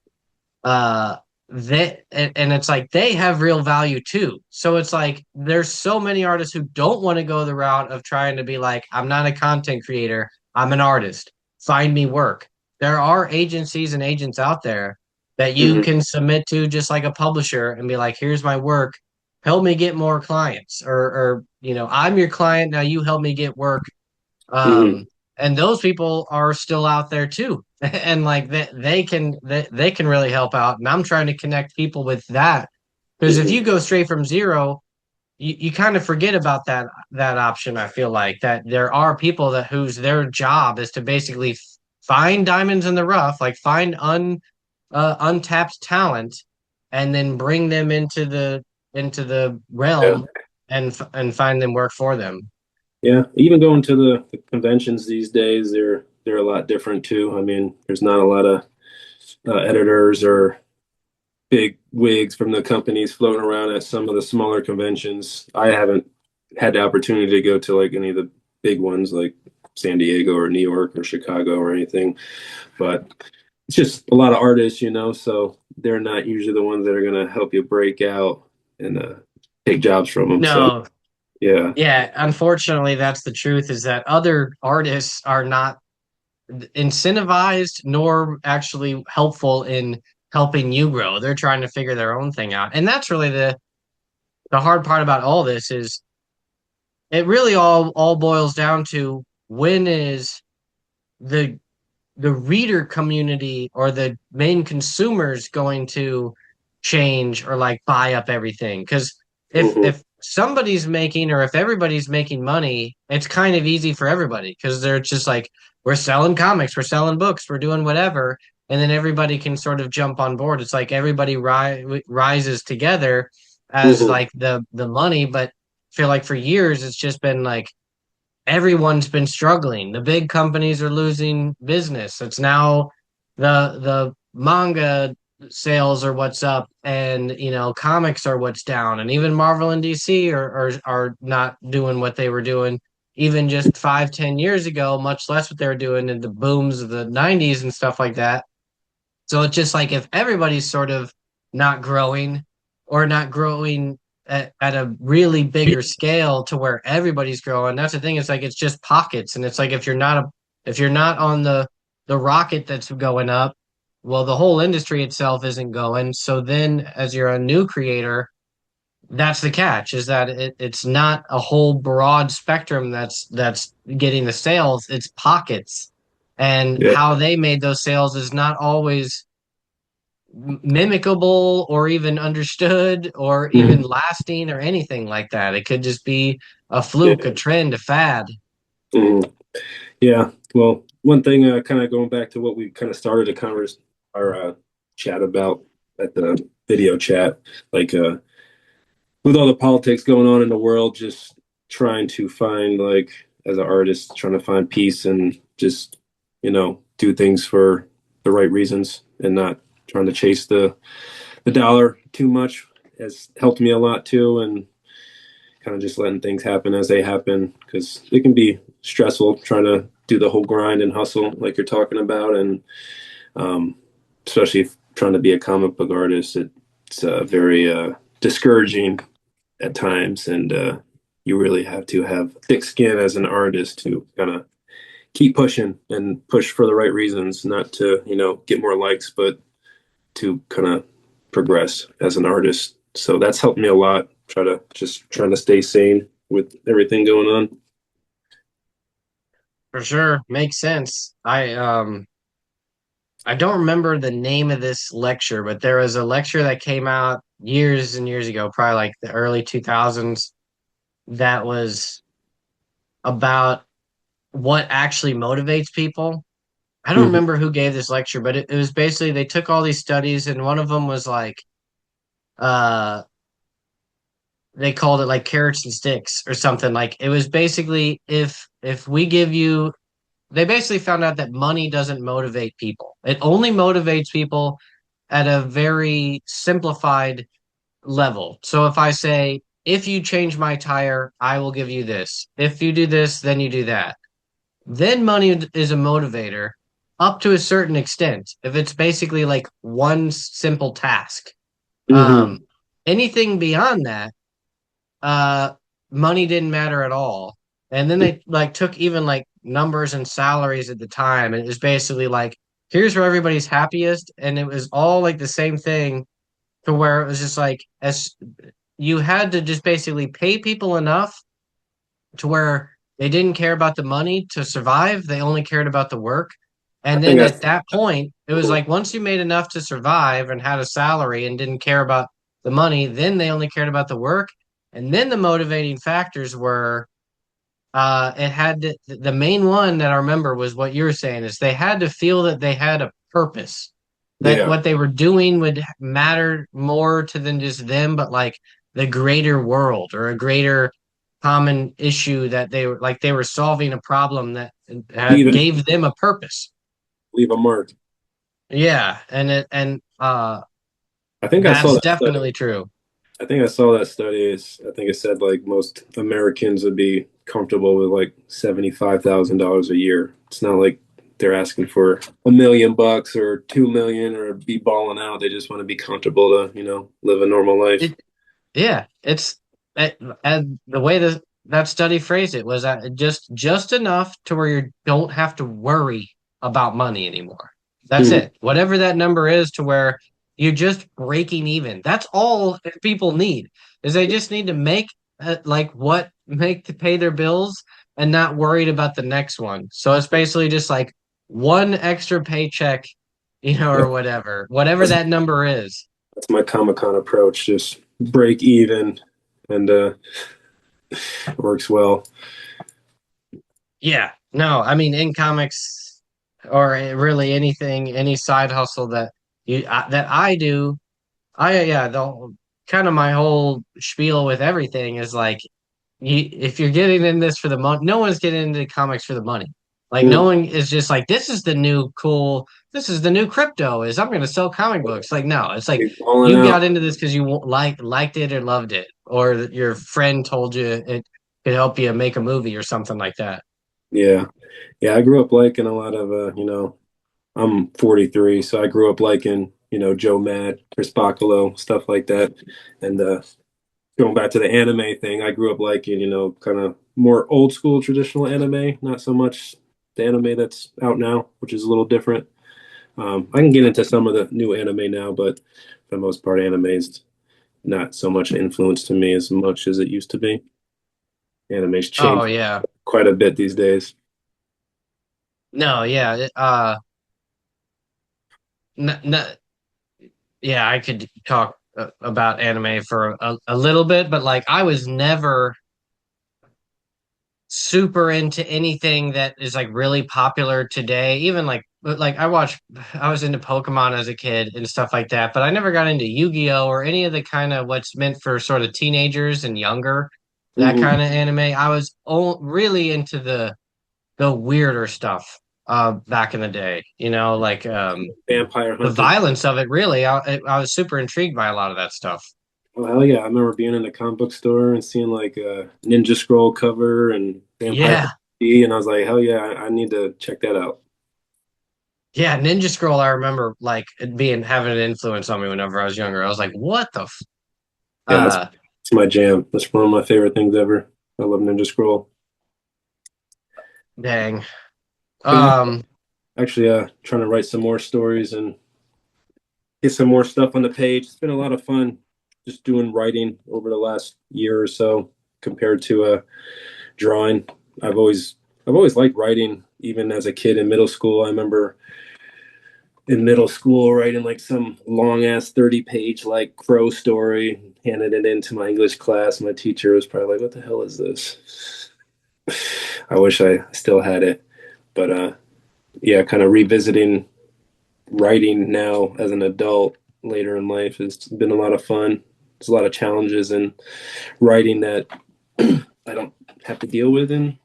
uh and it's like they have real value too. So it's like there's so many artists who don't want to go the route of trying to be like, I'm not a content creator, I'm an artist, find me work. There are agencies and agents out there that you hmm can submit to just like a publisher and be like, here's my work, help me get more clients, or I'm your client, now you help me get work. hmm And those people are still out there too. And like they can really help out. And I'm trying to connect people with that. Because if hmm you go straight from zero, you kind of forget about that option. I feel like that there are people that whose their job is to basically find diamonds in the rough, like find untapped talent, and then bring them into the yeah. realm and find them work for them. Yeah, even going to the conventions these days, they're a lot different too. I mean, there's not a lot of editors or big wigs from the companies floating around at some of the smaller conventions. I haven't had the opportunity to go to like any of the big ones like San Diego or New York or Chicago or anything, but it's just a lot of artists, so they're not usually the ones that are going to help you break out and take jobs from them. So, No, yeah. yeah, unfortunately, that's the truth is that other artists are not incentivized nor actually helpful in helping you grow. They're trying to figure their own thing out. And that's really the hard part about all this is it really all boils down to when is the the reader community or the main consumers going to change or like buy up everything? Because Hmm. if somebody's making or if everybody's making money, it's kind of easy for everybody because they're just like we're selling comics, we're selling books, we're doing whatever, and then everybody can sort of jump on board. It's like everybody rises together as Hmm. like the money, but I feel like for years it's just been like everyone's been struggling. The big companies are losing business. It's now the manga. sales are what's up, and comics are what's down, and even Marvel and DC are not doing what they were doing even just 5-10 years ago, much less what they were doing in the booms of the 90s and stuff like that. So it's just like if everybody's sort of not growing or not growing at a really bigger scale to where everybody's growing, that's the thing. It's like it's just pockets, and it's like if you're not on the rocket that's going up, well, the whole industry itself isn't going. So then, as you're a new creator, that's the catch: is that it's not a whole broad spectrum that's getting the sales. It's pockets, and Yeah. how they made those sales is not always mimicable or even understood or even Mhm. lasting or anything like that. It could just be a fluke, a Yeah. trend, a fad. Mhm. Yeah. Well, one thing, kind of going back to what we kind of started a our chat about at the video chat, like with all the politics going on in the world, just trying to find, like, as an artist, trying to find peace and just, do things for the right reasons and not trying to chase the dollar too much has helped me a lot too. And kind of just letting things happen as they happen, because it can be stressful trying to do the whole grind and hustle like you're talking about. And um, especially if trying to be a comic book artist, it's very discouraging at times. And you really have to have thick skin as an artist to kind of keep pushing and push for the right reasons, not to, get more likes, but to kind of progress as an artist. So that's helped me a lot. Trying to stay sane with everything going on. For sure. Makes sense. I don't remember the name of this lecture, but there was a lecture that came out years and years ago, probably like the early 2000s, that was about what actually motivates people. I don't Mm-hmm. remember who gave this lecture, but it was basically they took all these studies, and one of them was like uh they called it like carrots and sticks or something. Like it was basically if we give you, they basically found out that money doesn't motivate people. It only motivates people at a very simplified level. So if I say, if you change my tire, I will give you this. If you do this, then you do that. Then money is a motivator up to a certain extent. If it's basically like one simple task. Um, Mm-hmm. Anything beyond that, uh, money didn't matter at all. And then they like took even like numbers and salaries at the time, and it was basically like, here's where everybody's happiest, and it was all like the same thing, to where it was just like as you had to just basically pay people enough to where they didn't care about the money to survive. They only cared about the work. I And think then at that's that point, it was like once you made enough to survive and had a salary and didn't care about the money, then they only cared about the work. And then the motivating factors were it had to, the main one that I remember was what you were saying is they had to feel that they had a purpose, that yeah. what they were doing would matter more to than just them, but like the greater world or a greater common issue, that they were solving a problem that Leave gave them a purpose. leave a mark. Yeah, I think I saw that's that study. definitely true. I think I saw that study. I think it said like most Americans would be comfortable with like $75,000 a year. It's not like they're asking for $1 million or 2 million or be balling out. They just want to be comfortable to, live a normal life. It Yeah, and the way that study phrased it was that just enough to where you don't have to worry about money anymore. That's Mhm. it. Whatever that number is, to where you're just breaking even. That's all people need. Is they just need to make like what make to pay their bills and not worried about the next one. So it's basically just like one extra paycheck, or whatever That's, that number is. that's my Comic Con approach. Just break even, and works well. Yeah, no, I mean in comics or really anything, any side hustle that I do, yeah, the kind of my whole spiel with everything is like, if you're getting in this for the money, no one's getting into comics for the money. Like no Mm. one is just like, this is the new cool, this is the new crypto is I'm going to sell comic books. Like, no, it's like Keep balling you got out. into this because you liked it or loved it, or that your friend told you it could help you make a movie or something like that. Yeah. Yeah, I grew up liking a lot of I'm 43, so I grew up liking, Joe Mad, Chris Bacalo, stuff like that. And going back to the anime thing, I grew up liking, kind of more old school traditional anime, not so much the anime that's out now, which is a little different. I can get into some of the new anime now, but for the most part, anime is not so much an influence to me as much as it used to be. Anime's Oh changed yeah. quite a bit these days. No, yeah. N n yeah, I could talk about anime for a little bit, but like I was never super into anything that is like really popular today. Even like I was into Pokemon as a kid and stuff like that, but I never got into Yu-Gi-Oh or any of the kind of what's meant for sort of teenagers and younger, that Hmm. kind of anime. I was really into the weirder stuff back in the day, like Vampire the Hunter. violence of it really. I was super intrigued by a lot of that stuff. Oh hell yeah! I remember being in a comic book store and seeing like a Ninja Scroll cover and Vampire Yeah. Hunter, and I was like, hell yeah, I need to check that out. Yeah, Ninja Scroll, I remember like it being having an influence on me whenever I was younger. I was like, what the f Yeah, that's my jam. That's one of my favorite things ever. I love Ninja Scroll. dang. But yeah, Um, actually, trying to write some more stories and get some more stuff on the page. It's been a lot of fun just doing writing over the last year or so compared to drawing. I've always I've always liked writing, even as a kid in middle school. I remember in middle school writing like some long ass 30-page like crow story, handed it into my English class. My teacher was probably like, "What the hell is this?" I wish I still had it, but yeah, kind of revisiting writing now as an adult later in life has been a lot of fun. There's a lot of challenges in writing that I don't have to deal with in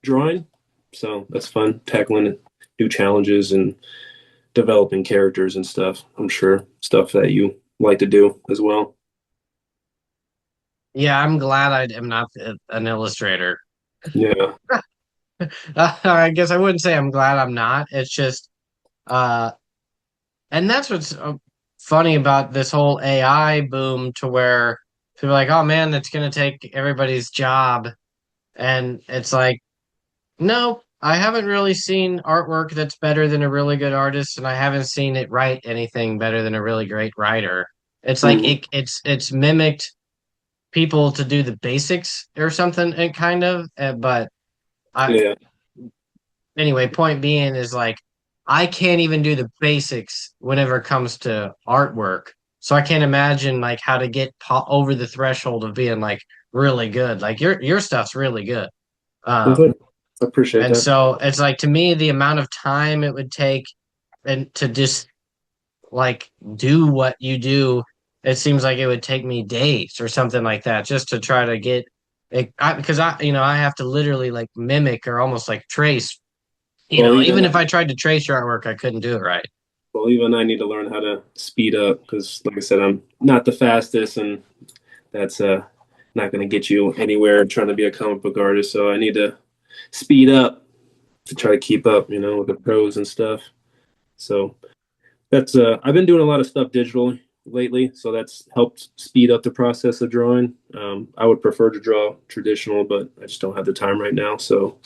drawing. So that's fun, tackling new challenges and developing characters and stuff. I'm sure stuff that you like to do as well. yeah, I'm glad I am not an illustrator. Yeah. I guess I wouldn't say I'm glad I'm not. It's just, uh, and that's what's funny about this whole AI boom to where people are like, oh man, that's gonna take everybody's job. And it's like, no, I haven't really seen artwork that's better than a really good artist, and I haven't seen it write anything better than a really great writer. It's like Mhm. it's mimicked people to do the basics or something, it kind of. But I Yeah. anyway, point being is like I can't even do the basics whenever it comes to artwork. So I can't imagine like how to get over the threshold of being like really good. Like your stuff's really good. Well, Um, I appreciate And that. so it's like to me, the amount of time it would take and to just like do what you do, it seems like it would take me days or something like that just to try to get it. Because I have to literally like mimic or almost like trace. Well, Even if I tried to trace your artwork, I couldn't do it right. even I need to learn how to speed up because, like I said, I'm not the fastest, and that's not going to get you anywhere trying to be a comic book artist. So I need to speed up to try to keep up, with the pros and stuff. So that's I've been doing a lot of stuff digital lately, so that's helped speed up the process of drawing. I would prefer to draw traditional, but I just don't have the time right now. So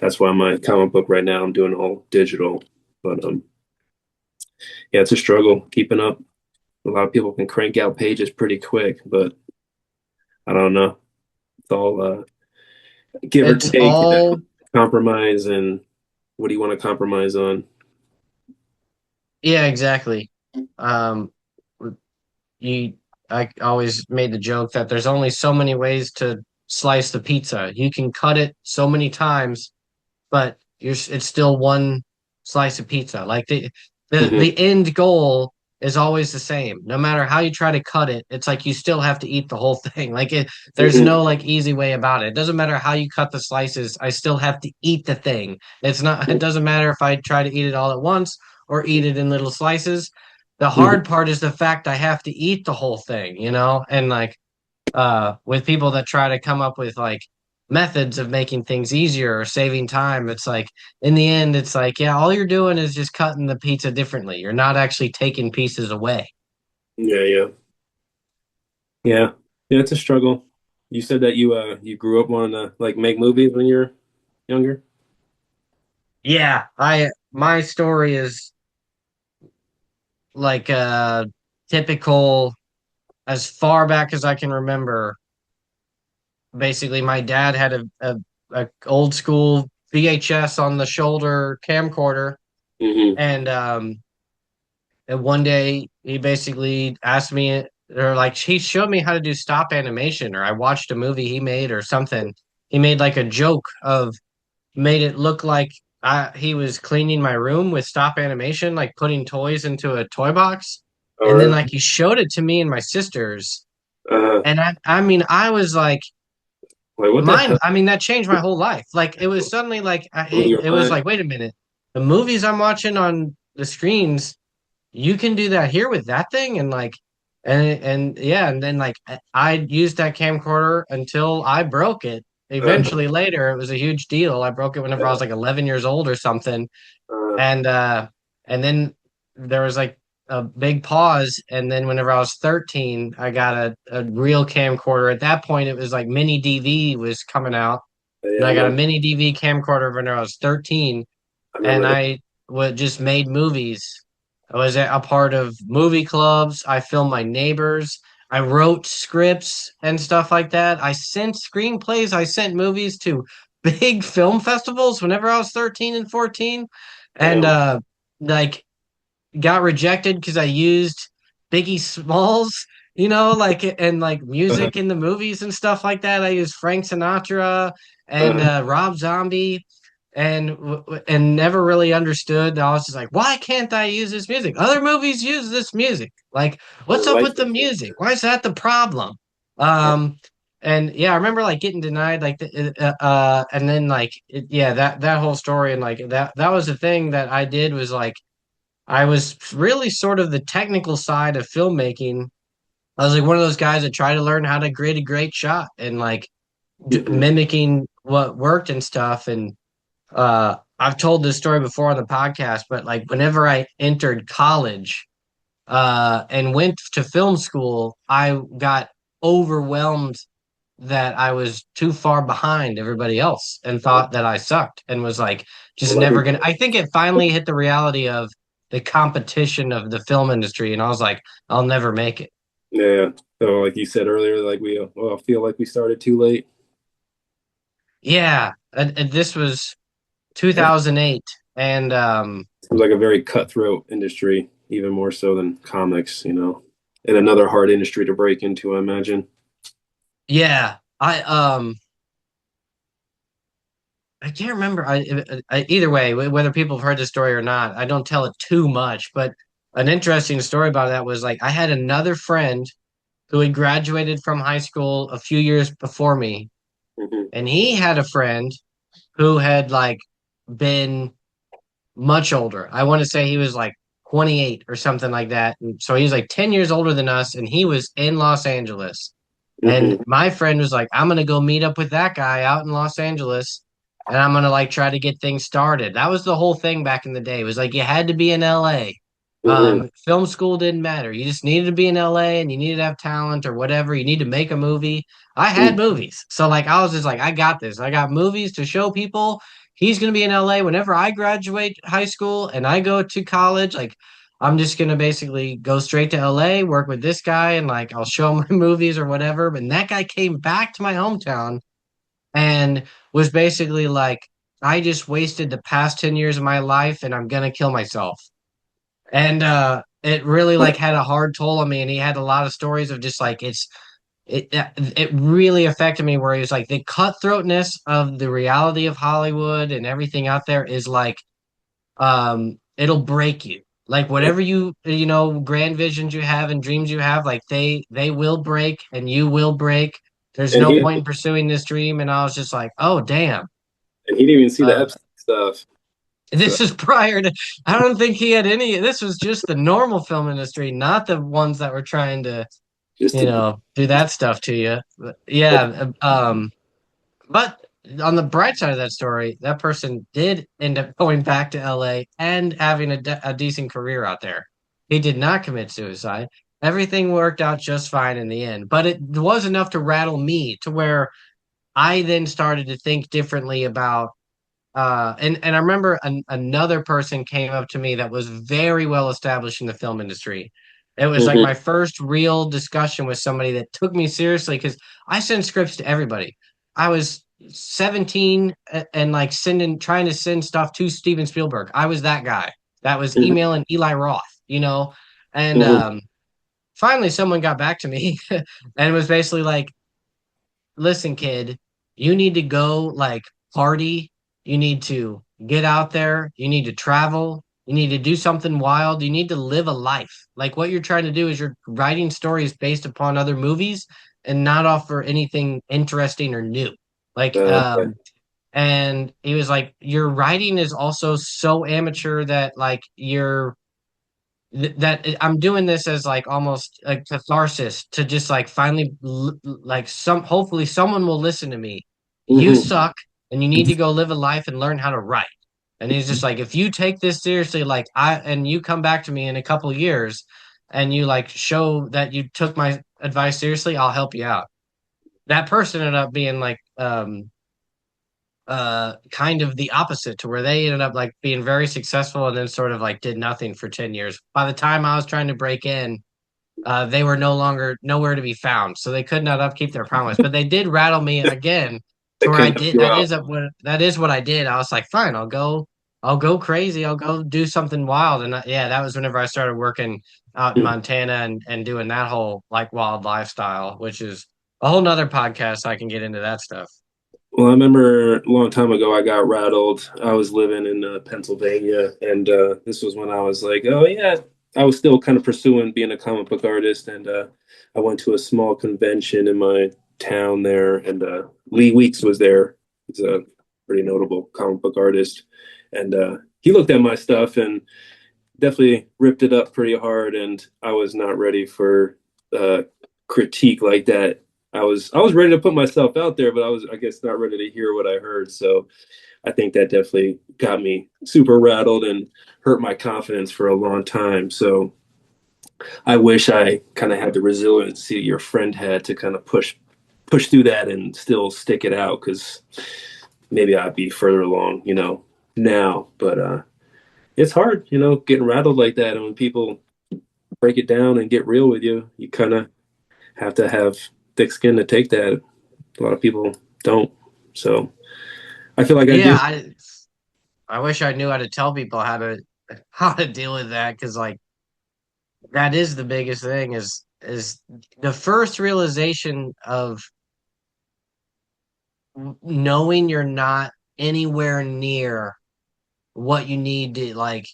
that's why my comic book right now I'm doing all digital. But yeah, it's a struggle keeping up. A lot of people can crank out pages pretty quick, but I don't know. It's all give or It's take, all compromise, and what do you want to compromise on? Yeah, exactly. Um, you I always made the joke that there's only so many ways to slice the pizza. You can cut it so many times but it's still one slice of pizza. Like the Hmm. the end goal. is always the same. No matter how you try to cut it, it's like you still have to eat the whole thing. There's Hmm. no like easy way about it. It doesn't matter how you cut the slices, I still have to eat the thing. It doesn't matter if I try to eat it all at once or eat it in little slices. The hard part is the fact I have to eat the whole thing, you know? And like with people that try to come up with like methods of making things easier or saving time, it's like in the end it's like yeah, all you're doing is just cutting the pizza differently. You're not actually taking pieces away. Yeah, yeah, yeah, yeah. It's a struggle. You said that you grew up wanting to like make movies when you're younger. Yeah, I my story is like typical as far back as I can remember. Basically my dad had a old school VHS on the shoulder camcorder, Hmm. and and one day he basically asked me, or like he showed me how to do stop animation, or I watched a movie he made or something. He made like a joke of made it look like he was cleaning my room with stop animation, like putting toys into a toy box. All And then right. like he showed it to me and my sisters. Uh, And I mean, I was like, like what the mine, hell I mean, that changed my whole life. Like it was suddenly like, blew your it was mind? like, wait a minute, the movies I'm watching on the screens, you can do that here with that thing. And like, and yeah, and then like I used that camcorder until I broke it. Uh, Eventually later, it was a huge deal. I broke it whenever I was like 11 years old or something. uh, And and then there was like a big pause. And then whenever I was 13, I got a real camcorder. At that point, it was like mini DV was coming out. yeah, And I I got a know. mini DV camcorder when I was 13, I and remember that. I would just made movies. I was a part of movie clubs. I filmed my neighbors. I wrote scripts and stuff like that. I sent screenplays. I sent movies to big film festivals whenever I was 13 and 14, and Damn. like got rejected because I used Biggie Smalls, you know, like and like Uh, music in the movies and stuff like that. I used Frank Sinatra and uh, Rob Zombie, and never really understood. I was just like, why can't I use this music? Other movies use this music. Like, or what's up with the licensing. music? Why is that the problem? Uh, Um, and yeah, I remember like getting denied and then yeah, that whole story, and like that was the thing that I did was like I was really sort of the technical side of filmmaking. I was like one of those guys that tried to learn how to create a great shot and like mhm. mimicking what worked and stuff. And I've told this story before on the podcast, but like whenever I entered college and went to film school, I got overwhelmed that I was too far behind everybody else and Uh, thought that I sucked and was like just well, never gonna. I think it finally hit the reality of the competition of the film industry, and I was like, I'll never make it. yeah. So, like you said earlier, like we well, feel like we started too late. Yeah, and this was It 2008, and seems like a very cutthroat industry, even more so than comics, and another hard industry to break into, I imagine. yeah, I can't remember. Either way, whether people have heard the story or not, I don't tell it too much. But an interesting story about that was like I had another friend who had graduated from high school a few years before me, Hmm. and he had a friend who had like been much older. I want to say he was like 28 or something like that. And so he was like 10 years older than us, and he was in Los Angeles. And Hmm. my friend was like, I'm gonna go meet up with that guy out in Los Angeles, and I'm gonna like try to get things started. That was the whole thing back in the day. It was like you had to be in LA. Hmm. Film school didn't matter. You just needed to be in LA and you needed to have talent or whatever. You need to make a movie. I had movies. So like I was just like, I got this. I got movies to show people. He's gonna be in LA whenever I graduate high school and I go to college. Like I'm just gonna basically go straight to LA, work with this guy, and like I'll show him my movies or whatever. But that guy came back to my hometown and was basically like, I just wasted the past 10 years of my life and I'm gonna kill myself. And it really like had a hard toll on me. And he had a lot of stories of just like it really affected me where he was like the cutthroatness of the reality of Hollywood and everything out there is like it'll break you. Like whatever grand visions you have and dreams you have, like they will break and you will break. There's And no he point in pursuing this dream. And I was just like, oh damn. and he didn't even see the Uh, Epstein stuff. So this is prior to. I don't think he had any. This was just the normal film industry, not the ones that were trying to, just to do that stuff to you. But, yeah. But on the bright side of that story, that person did end up going back to LA and having a decent career out there. He did not commit suicide. Everything worked out just fine in the end, but it was enough to rattle me to where I then started to think differently about and I remember another person came up to me that was very well established in the film industry. It was like Mhm, my first real discussion with somebody that took me seriously because I send scripts to everybody. I was 17 and like trying to send stuff to Steven Spielberg. I was that guy that was mhm, emailing Eli Roth. And mhm. finally someone got back to me and it was basically like, listen, kid, you need to go like party. You need to get out there. You need to travel. You need to do something wild. You need to live a life. Like what you're trying to do is you're writing stories based upon other movies and not offer anything interesting or new. Like, Yeah. and he was like, your writing is also so amateur that like that I'm doing this as like almost a catharsis to just like finally like hopefully someone will listen to me. You Mhm. suck and you need to go live a life and learn how to write. And he's just like, if you take this seriously, like and you come back to me in a couple years and you like show that you took my advice seriously, I'll help you out. That person ended up being like kind of the opposite to where they ended up like being very successful and then sort of like did nothing for 10 years. By the time I was trying to break in, they were no longer nowhere to be found. So they could not upkeep their promise. But they did rattle me again to They where I couldn't help did you out. that is what I did. I was like, fine, I'll go crazy, I'll go do something wild. And yeah, that was whenever I started working out in Mhm. Montana and doing that whole like wild lifestyle, which is a whole nother podcast. So I can get into that stuff. Well, I remember a long time ago, I got rattled. I was living in Pennsylvania, and this was when I was like, oh, yeah, I was still kind of pursuing being a comic book artist. And I went to a small convention in my town there, and Lee Weeks was there. He's a pretty notable comic book artist. And he looked at my stuff and definitely ripped it up pretty hard. And I was not ready for uh, critique like that. I was ready to put myself out there, but I was, I guess, not ready to hear what I heard. So I think that definitely got me super rattled and hurt my confidence for a long time. So I wish I kind of had the resiliency your friend had to kind of push through that and still stick it out, because maybe I'd be further along, now. But it's hard, getting rattled like that. And when people break it down and get real with you, you kind of have to have thick skin to take that. A lot of people don't. So I feel like I Yeah, do. I wish I knew how to tell people how to deal with that because like that is the biggest thing is the first realization of knowing you're not anywhere near what you need to like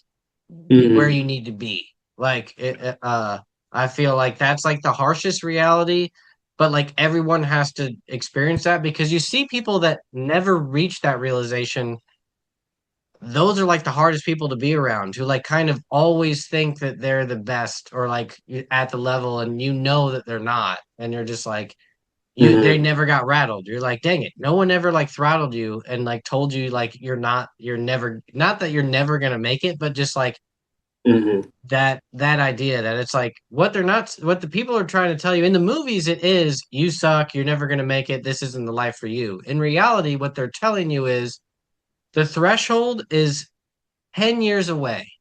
where Hmm. you need to be. Like I feel like that's like the harshest reality, but like everyone has to experience that because you see people that never reach that realization. Those are like the hardest people to be around who like kind of always think that they're the best or like at the level and you know that they're not and you're just like they Hmm. never got rattled. You're like, dang it, no one ever like throttled you and like told you like you're never not that you're never gonna make it, but just like Hmm. that idea that it's like what the people are trying to tell you in the movies it is you suck, you're never gonna make it, this isn't the life for you. In reality, what they're telling you is the threshold is 10 years away.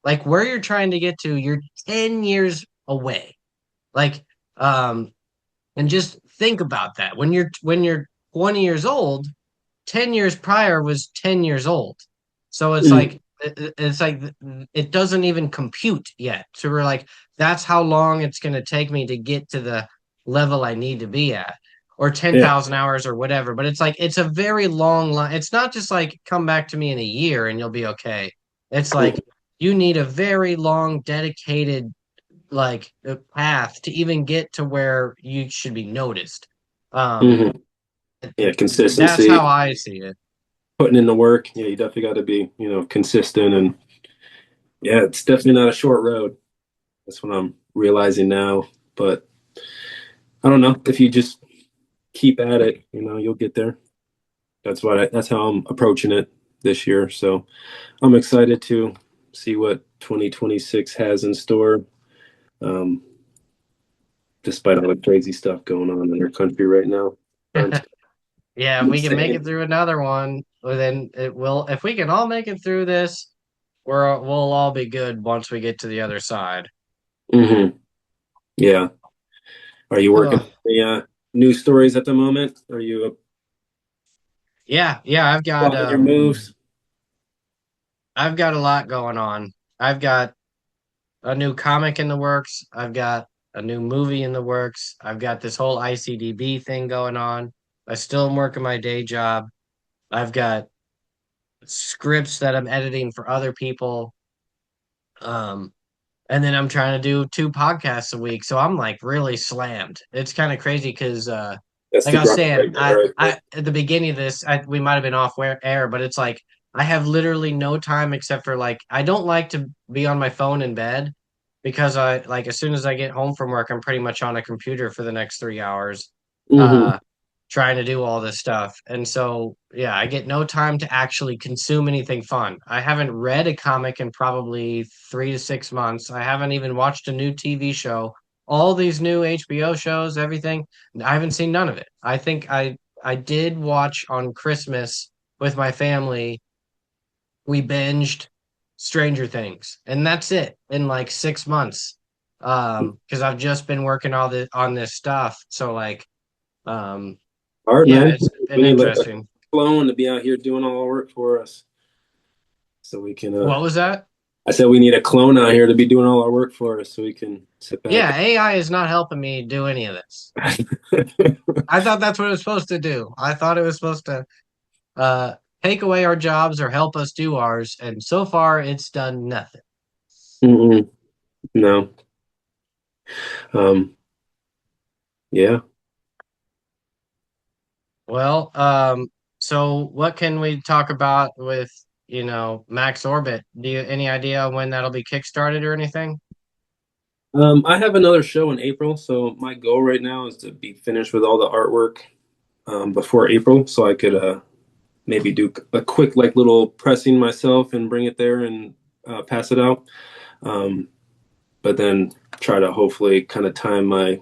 Like where you're trying to get to, you're 10 years away. Like, and just think about that. When you're 20 years old, 10 years prior was 10 years old. So it's Hmm. like it's like it doesn't even compute yet. So we're like, that's how long it's gonna take me to get to the level I need to be at. Or Yeah. 10,000 hours or whatever. But it's like it's a very long line. It's not just like come back to me in a year and you'll be okay. It's like Mhm. you need a very long, dedicated like path to even get to where you should be noticed. Um, Hmm. Yeah, that's how consistency, I see it. putting in the work. Yeah, you definitely got to be, consistent. And yeah, it's definitely not a short road. That's what I'm realizing now. But I don't know if you just keep at it, you'll get there. That's how I'm approaching it this year. So I'm excited to see what 2026 has in store. Um, Despite all the crazy stuff going on in our country right now. It's Yeah, if we can make it insane. through another one, well, then it will. If we can all make it through this, we'll all be good once we get to the other side. Hmm. Yeah. Are you working on Ugh. the news stories at the moment? Are you Yeah, yeah, plotting your moves? I've got a lot going on. I've got a new comic in the works. I've got a new movie in the works. I've got this whole ICDb thing going on. I still am working my day job. I've got scripts that I'm editing for other people. Um, and then I'm trying to do 2 podcasts a week. So I'm like really slammed. It's kind of crazy because That's like the I was grind saying, right there, right there. I at the beginning of this, we might have been off air, but it's like I have literally no time except for like I don't like to be on my phone in bed because I like as soon as I get home from work, I'm pretty much on a computer for the next 3 hours. Hmm. Uh trying to do all this stuff. And so, yeah, I get no time to actually consume anything fun. I haven't read a comic in probably 3 to 6 months. I haven't even watched a new TV show. All these new HBO shows, everything, I haven't seen none of it. I think I did watch on Christmas with my family. We binged Stranger Things, and that's it in like 6 months. Because I've just been working on this stuff. So like Hard, yeah, man. it's We been need like a interesting. clone to be out here doing all our work for us, so we can. What was that? I said we need a clone out here to be doing all our work for us, so we can sit back. Yeah, AI is not helping me do any of this. I thought that's what it was supposed to do. I thought it was supposed to uh take away our jobs or help us do ours, and so far it's done nothing. Mm-mm. No. Um. Yeah. Well, so what can we talk about with, Max Orbit? Do you any idea when that'll be kickstarted or anything? I have another show in April, so my goal right now is to be finished with all the artwork before April, so I could maybe do a quick like little pressing myself and bring it there and pass it out. Um, but then try to hopefully kind of time my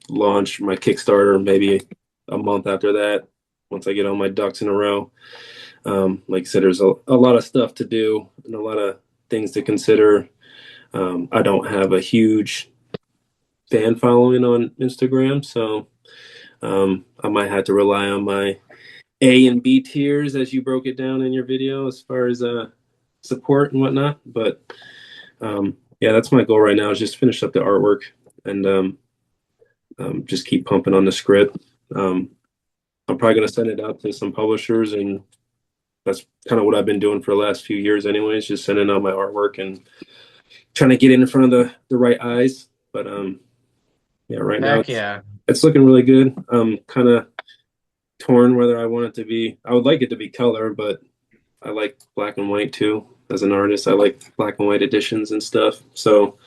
launch, my Kickstarter, maybe a month after that, once I get all my ducks in a row. Like I said, there's a lot of stuff to do and a lot of things to consider. I don't have a huge fan following on Instagram, so I might have to rely on my A and B tiers as you broke it down in your video as far as support and whatnot. But yeah, that's my goal right now is just finish up the artwork and just keep pumping on the script. Um, I'm probably going to send it out to some publishers, and that's kind of what I've been doing for the last few years, anyways, just sending out my artwork and trying to get in front of the right eyes. But yeah, right now Heck yeah. it's looking really good. Kind of torn whether I want it to be. I would like it to be color, but I like black and white too. As an artist, I like black and white editions and stuff. So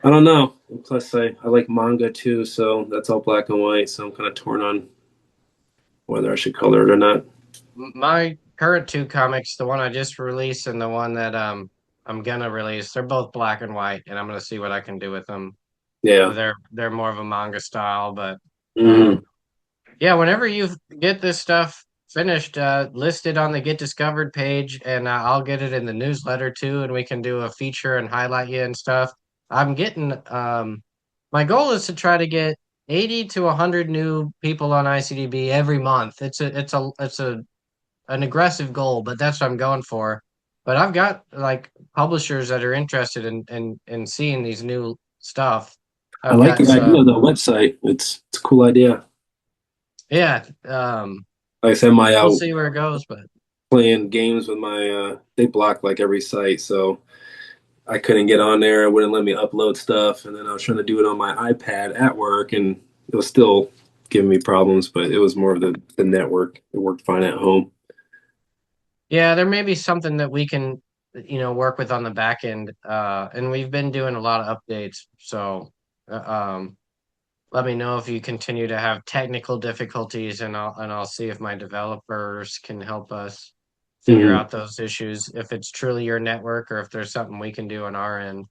I don't know. Plus, I like manga too, so that's all black and white. So I'm kind of torn on whether I should color it or not. My current 2 comics, the one I just released and the one that I'm gonna release, they're both black and white, and I'm gonna see what I can do with them. Yeah. They're more of a manga style, but Hmm. um yeah, whenever you get this stuff finished, listed on the Get Discovered page, and I'll get it in the newsletter too, and we can do a feature and highlight you and stuff. I'm getting my goal is to try to get 80 to 100 new people on ICDB every month. It's an aggressive goal, but that's what I'm going for. But I've got like publishers that are interested in seeing these new stuff. I I've like got the idea of some, the website. It's a cool idea. yeah. Like I said, my We'll see where it goes, but playing games with my they block like every site, so I couldn't get on there. It wouldn't let me upload stuff, and then I was trying to do it on my iPad at work, and it was still giving me problems. But it was more of the network. It worked fine at home. Yeah, there may be something that we can, work with on the back end. And we've been doing a lot of updates. So, let me know if you continue to have technical difficulties, and I'll see if my developers can help us figure Hmm. out those issues, if it's truly your network or if there's something we can do on our end.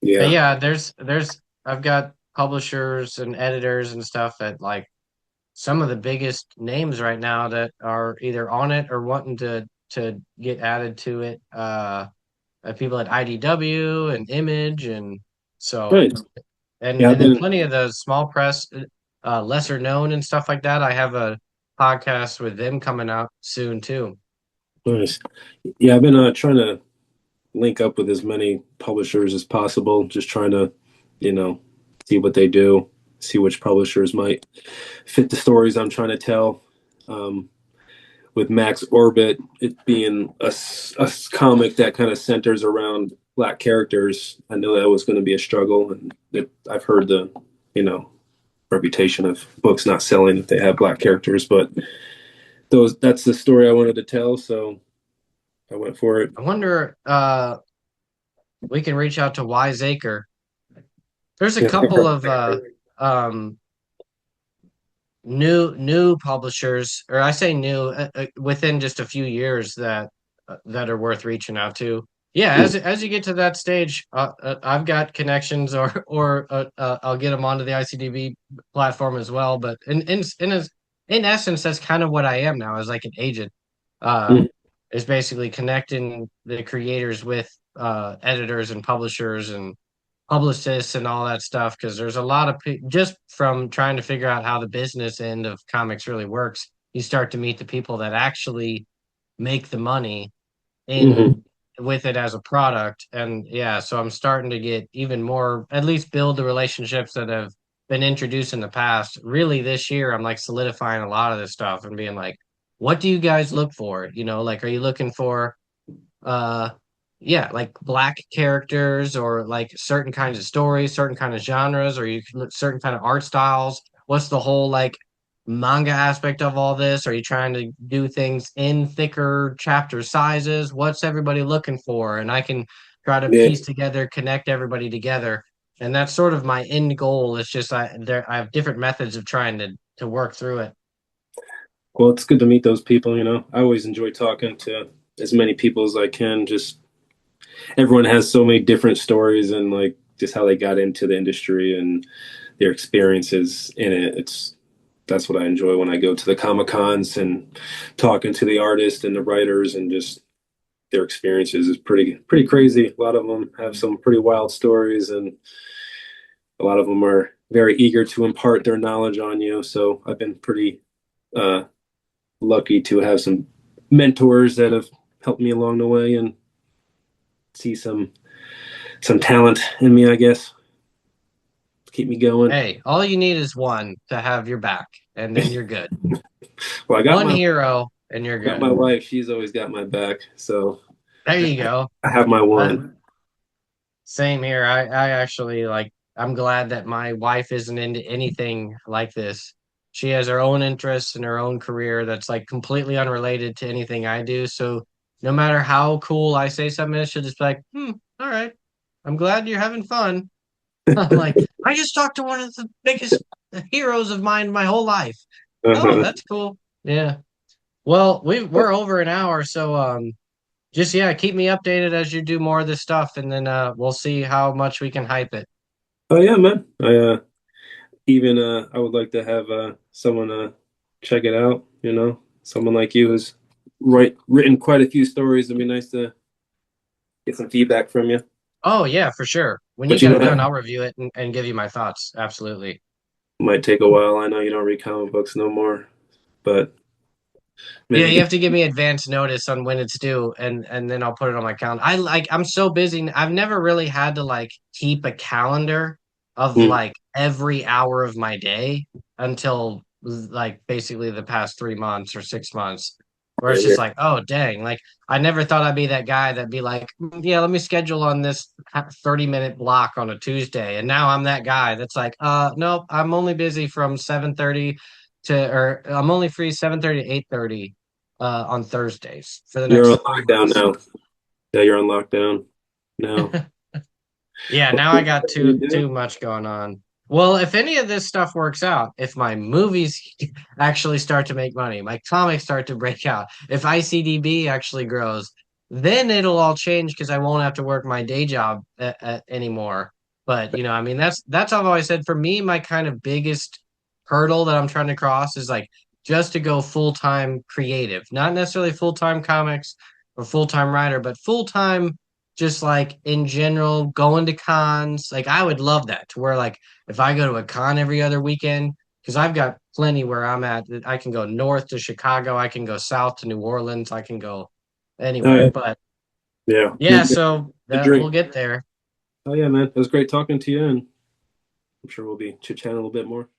But Yeah, yeah, there's I've got publishers and editors and stuff at like some of the biggest names right now that are either on it or wanting to get added to it. People at IDW and Image, and so right. Yeah, I've then been plenty of the small press, lesser known and stuff like that. I have a podcast with them coming out soon too. nice. Yeah, I've been trying to link up with as many publishers as possible. Just trying to, you know, see what they do, see which publishers might fit the stories I'm trying to tell. Um, with Max Orbit, it being a comic that kind of centers around black characters, I know that was going to be a struggle, and I've heard the, you know, reputation of books not selling if they have black characters, but those that's the story I wanted to tell, so I went for it. I wonder, we can reach out to Wiseacre. There's a Yeah. couple of um new publishers, or I say new, within just a few years, that are worth reaching out to. Yeah, as you get to that stage, I've got connections, or I'll get them onto the ICDb platform as well. But in essence, that's kind of what I am now, as like an agent. Uh, is basically connecting the creators with editors and publishers and publicists and all that stuff, because there's a lot of just from trying to figure out how the business end of comics really works, you start to meet the people that actually make the money in Mm-hmm. with it as a product. And yeah, so I'm starting to get even more, at least build the relationships that have been introduced in the past. Really this year I'm like solidifying a lot of this stuff and being like, what do you guys look for? Like, are you looking for uh yeah, like black characters, or like certain kinds of stories, certain kind of genres, or you can look certain kind of art styles? What's the whole like manga aspect of all this? Are you trying to do things in thicker chapter sizes? What's everybody looking for? And I can try to Yeah. piece together, connect everybody together. And that's sort of my end goal. It's just I have different methods of trying to work through it. Well, it's good to meet those people, you know. I always enjoy talking to as many people as I can. Just everyone has so many different stories and like just how they got into the industry and their experiences in it. It's that's what I enjoy when I go to the Comic Cons and talking to the artists and the writers and just their experiences is pretty crazy. A lot of them have some pretty wild stories, and a lot of them are very eager to impart their knowledge on you. So I've been pretty uh, lucky to have some mentors that have helped me along the way and see some talent in me, I guess, keep me going. Hey, all you need is one to have your back, and then you're good. Well, One hero, and you're got my good. wife. She's always got my back, so There you go. I have my Uh, one. Same here. I actually like, I'm glad that my wife isn't into anything like this. She has her own interests and her own career that's like completely unrelated to anything I do. So no matter how cool I say something is, she'll just be like, all right. I'm glad you're having fun. I'm like, I just talked to one of the biggest heroes of mine my whole life. Oh, Uh-huh. that's cool. Yeah. Well, we're over an hour, so just yeah, keep me updated as you do more of this stuff, and then we'll see how much we can hype it. Oh yeah, man. I would like to have someone check it out. You know, someone like you who's written quite a few stories. It'd be nice to get some feedback from you. Oh yeah, for sure. When you But you get know it done, that I'll review it and give you my thoughts. Absolutely. might take a while. I know you don't read comic books no more, but Yeah, you maybe. have to give me advance notice on when it's due, and then I'll put it on my calendar. I'm so busy. I've never really had to like keep a calendar of Mm. like every hour of my day until like basically the past 3 months or 6 months. where Yeah, it's just like, oh dang, like I never thought I'd be that guy that'd be like, yeah, let me schedule on this 30-minute block on a Tuesday. And now I'm that guy that's like, nope, I'm only busy from 7:30 or I'm only free 7:30 to 8:30 on Thursdays for the you're on next 3 months. lockdown now. Yeah, you're on lockdown now. Yeah, What now I got do you too do? much going on. Well, if any of this stuff works out, if my movies actually start to make money, my comics start to break out, if ICDb actually grows, then it'll all change because I won't have to work my day job anymore. But I mean, that's what I've always said. For me, my kind of biggest hurdle that I'm trying to cross is like just to go full-time creative, not necessarily full-time comics or full-time writer, but full-time just like in general, going to cons. Like I would love that to where like if I go to a con every other weekend, because I've got plenty where I'm at. I can go north to Chicago, I can go south to New Orleans, I can go anywhere. Uh, But yeah, yeah, so a that we'll drink. get there. Oh yeah, man. It was great talking to you, and I'm sure we'll be chit chatting a little bit more.